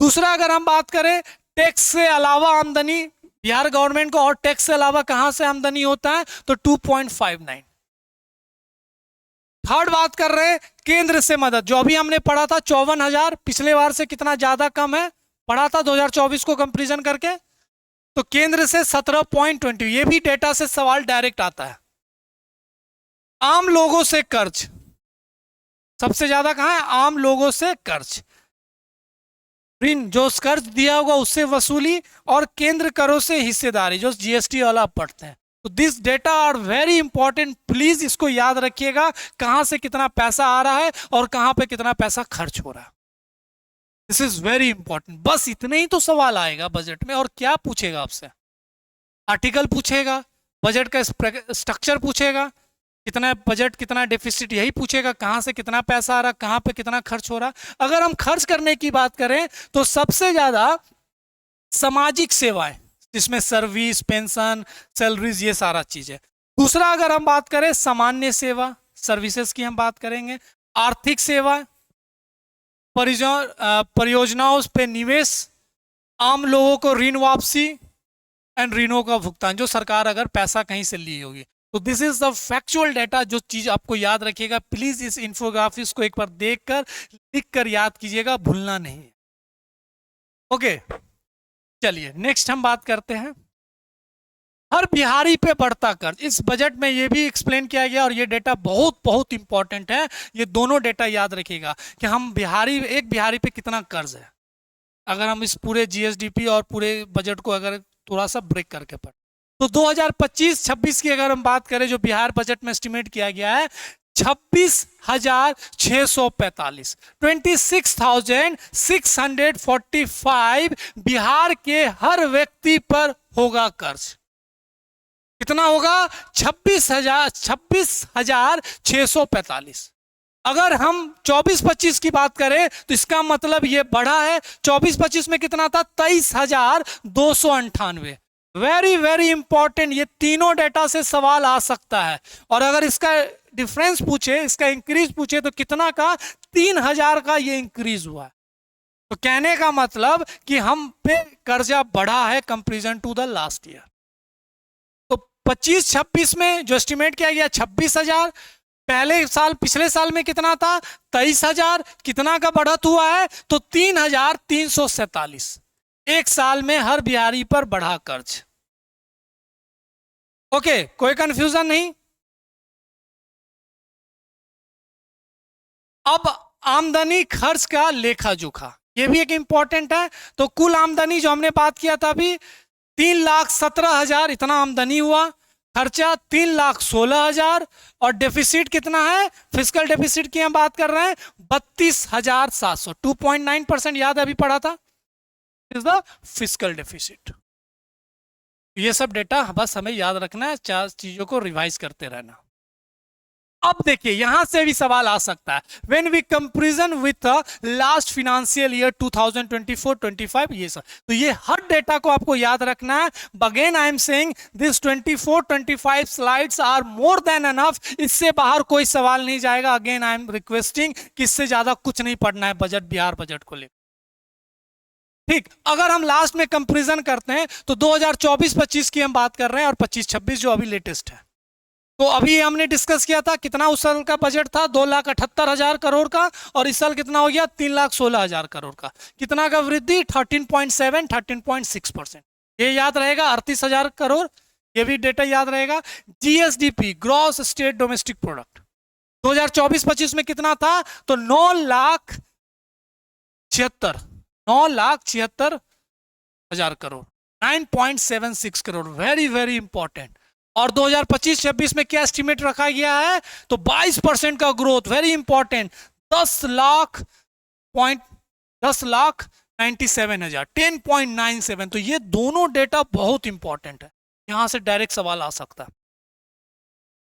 दूसरा, अगर हम बात करें टैक्स से अलावा आमदनी, बिहार गवर्नमेंट को और टैक्स से अलावा कहां से आमदनी होता है, तो 2.59। थर्ड बात कर रहे हैं केंद्र से मदद, जो अभी हमने पढ़ा था 54,000, पिछले बार से कितना ज्यादा कम है, पढ़ा था 2024 को कंपैरिजन करके। तो केंद्र से 17.20, ये भी डेटा से सवाल डायरेक्ट आता है। आम लोगों से कर्ज, सबसे ज्यादा कहां है? आम लोगों से कर्ज, ऋण जो कर्ज दिया होगा उससे वसूली, और केंद्र करों से हिस्सेदारी, जो जीएसटी वाला पढ़ते हैं। तो this data are very important, please इसको याद रखिएगा, कहां से कितना पैसा आ रहा है और कहां पे कितना पैसा खर्च हो रहा है। This is very important. बस इतने ही तो सवाल आएगा बजट में, और क्या पूछेगा आपसे? आर्टिकल पूछेगा, बजट का स्ट्रक्चर पूछेगा, कितना बजट कितना डेफिसिट, यही पूछेगा। कहां से कितना पैसा आ रहा, कहां पे कितना खर्च हो रहा। अगर हम खर्च करने की बात करें तो सबसे ज्यादा सामाजिक सेवाएं, जिसमें सर्विस, पेंशन, सैलरीज, ये सारा चीज है। दूसरा, अगर हम बात करें सामान्य सेवा, सर्विसेज की हम बात करेंगे, आर्थिक सेवा, परियोजनाओं पे निवेश, आम लोगों को ऋण वापसी एंड ऋणों का भुगतान, जो सरकार अगर पैसा कहीं से ली होगी। तो this is the factual data, जो चीज आपको याद रखिएगा। प्लीज इस इंफोग्राफिक्स को एक बार देखकर लिख कर याद कीजिएगा, भूलना नहीं। ओके, चलिए नेक्स्ट हम बात करते हैं हर बिहारी पे बढ़ता कर्ज। इस बजट में ये भी एक्सप्लेन किया गया और ये डेटा बहुत बहुत इंपॉर्टेंट है। ये दोनों डेटा याद रखिएगा कि हम एक बिहारी पे कितना कर्ज है। अगर हम इस पूरे जीएसडीपी और पूरे बजट को अगर थोड़ा सा ब्रेक करके पढ़ें तो 2025-26 की अगर हम बात करें, जो बिहार बजट में एस्टिमेट किया गया है 26,645, 26,645 बिहार के हर व्यक्ति पर होगा कर्ज। कितना होगा? 26,645। अगर हम 24-25 की बात करें तो इसका मतलब ये बढ़ा है। 24-25 में कितना था? 23,298। वेरी वेरी इंपॉर्टेंट, ये तीनों डेटा से सवाल आ सकता है। और अगर इसका डिफरेंस पूछे, इसका इंक्रीज पूछे तो कितना का? 3,000 का ये इंक्रीज हुआ है। तो कहने का मतलब कि हम पे कर्जा बढ़ा है comparison to the last year. तो 25-26 में जो एस्टिमेट किया गया 26,000, पिछले साल में कितना था? 23,000। कितना का बढ़त हुआ है? तो 3,347। एक साल में हर बिहारी पर बढ़ा कर्ज। ओके, कोई कंफ्यूजन नहीं। अब आमदनी खर्च का लेखा जोखा, यह भी एक इंपॉर्टेंट है। तो कुल आमदनी जो हमने बात किया था अभी 3,17,000 इतना आमदनी हुआ, खर्चा 3,16,000 और डेफिसिट कितना है? फिस्कल डेफिसिट की हम बात कर रहे हैं 32,700, 2.9% याद है, अभी पढ़ा था, इज द फिस्कल डेफिसिट। ये सब डेटा बस हमें याद रखना है, चार चीजों को रिवाइज करते रहना। अब देखिए यहां से भी सवाल आ सकता है, when we comparison with last financial year 2024-25, ये सब। तो ये हर डेटा को आपको याद रखना है। Again I am saying this 24-25 slides are more than enough, इससे बाहर कोई सवाल नहीं जाएगा। अगेन आई एम रिक्वेस्टिंग कि इससे ज्यादा कुछ नहीं पढ़ना है बजट, बिहार बजट को लेकर। ठीक, अगर हम लास्ट में कंपैरिजन करते हैं तो 2024-25 की हम बात कर रहे हैं और 25-26 जो अभी लेटेस्ट है। तो अभी हमने डिस्कस किया था कितना उस साल का बजट था? 2,78,000 करोड़ का, और इस साल कितना हो गया? 3,16,000 करोड़ का। कितना का वृद्धि? 13.7, 13.6%। ये याद रहेगा। 38,000 करोड़, ये भी डेटा याद रहेगा। GSDP, gross state domestic product, 2024-25 में कितना था? तो 9,76,000 crore, 9.76 crore. Very very important. और 2025-26 में क्या एस्टिमेट रखा गया है? तो 22% का ग्रोथ। Very important. 10,97,000, 10.97। तो ये दोनों डेटा बहुत इंपॉर्टेंट है, यहां से डायरेक्ट सवाल आ सकता है।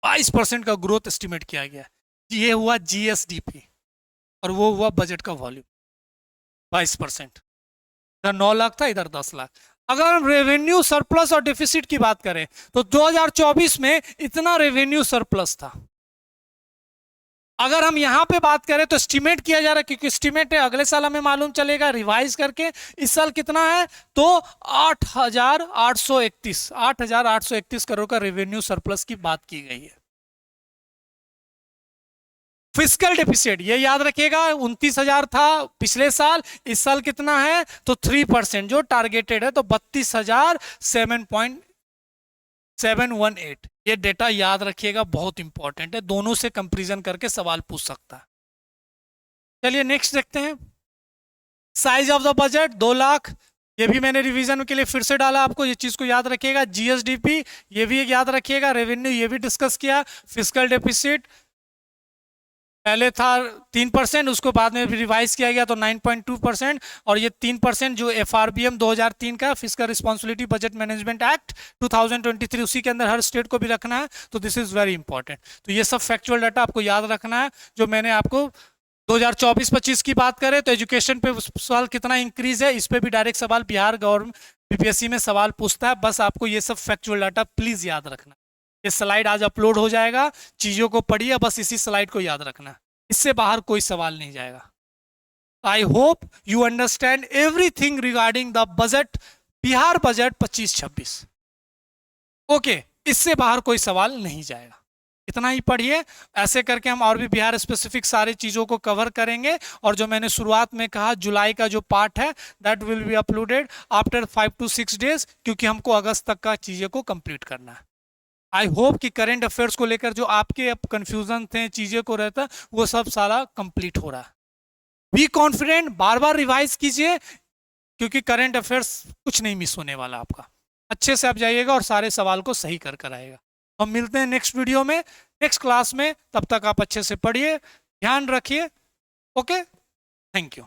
22% का ग्रोथ एस्टिमेट किया गया है। ये हुआ जीएसडीपी और वो हुआ बजट का वॉल्यूम 22%। इधर 9 लाख था, इधर 10 लाख। अगर हम रेवेन्यू सरप्लस और डेफिसिट की बात करें तो 2024 में इतना रेवेन्यू सरप्लस था। अगर हम यहां पे बात करें तो एस्टिमेट किया जा रहा है, क्योंकि एस्टिमेट है, अगले साल हमें मालूम चलेगा रिवाइज करके। इस साल कितना है? तो 8,831 करोड़ का रेवेन्यू सरप्लस की बात की गई है। फिस्कल डेफिसिट ये याद रखिएगा, 29,000 था पिछले साल, इस साल कितना है? तो 3% जो टारगेटेड है, तो 32,718। ये डेटा याद रखिएगा, बहुत इंपॉर्टेंट है। दोनों से कंपैरिजन करके सवाल पूछ सकता है। चलिए नेक्स्ट देखते हैं। Size of the budget 2 lakh, ये भी मैंने रिवीजन के लिए फिर से डाला आपको, ये चीज को याद रखिएगा। जीएसडीपी ये भी याद रखिएगा। रेवेन्यू ये भी डिस्कस किया। फिस्कल डेफिसिट पहले था 3%, उसको बाद में रिवाइज किया गया तो 9.2%। और ये 3% जो एफआरबीएम 2003 का fiscal responsibility budget management act 2023, उसी के अंदर हर स्टेट को भी रखना है। तो दिस इज वेरी इंपॉर्टेंट। तो ये सब फैक्चुअल डाटा आपको याद रखना है। जो मैंने आपको 2024-25 की बात करें तो एजुकेशन पे सवाल कितना इंक्रीज है, इस पे भी डायरेक्ट सवाल बिहार गवर्नमेंट बीपीएससी में सवाल पूछता है। बस आपको ये सब फैक्चुअल डाटा प्लीज याद रखना। ये स्लाइड आज अपलोड हो जाएगा, चीजों को पढ़िए, बस इसी स्लाइड को याद रखना, इससे बाहर कोई सवाल नहीं जाएगा। I hope you understand everything regarding the budget, Bihar budget 25-26। Okay, इससे बाहर कोई सवाल नहीं जाएगा। इतना ही पढ़िए। ऐसे करके हम और भी बिहार स्पेसिफिक सारी चीज़ों को कवर करेंगे। और जो मैंने शुरुआत में कहा, जुलाई का जो पार्ट है that will be uploaded after 5 to 6 days, क्योंकि हमको अगस्त तक का चीज़ें को कंप्लीट करना है। आई होप कि करंट अफेयर्स को लेकर जो आपके अब कंफ्यूजन थे, चीज़ें को रहता, वो सब सारा कंप्लीट हो रहा है। Be confident, bar bar revise कीजिए, क्योंकि करंट अफेयर्स कुछ नहीं मिस होने वाला आपका। अच्छे से आप जाइएगा और सारे सवाल को सही कर कर आएगा। हम मिलते हैं नेक्स्ट वीडियो में, नेक्स्ट क्लास में। तब तक आप अच्छे से पढ़िए, ध्यान रखिए। Okay, thank you.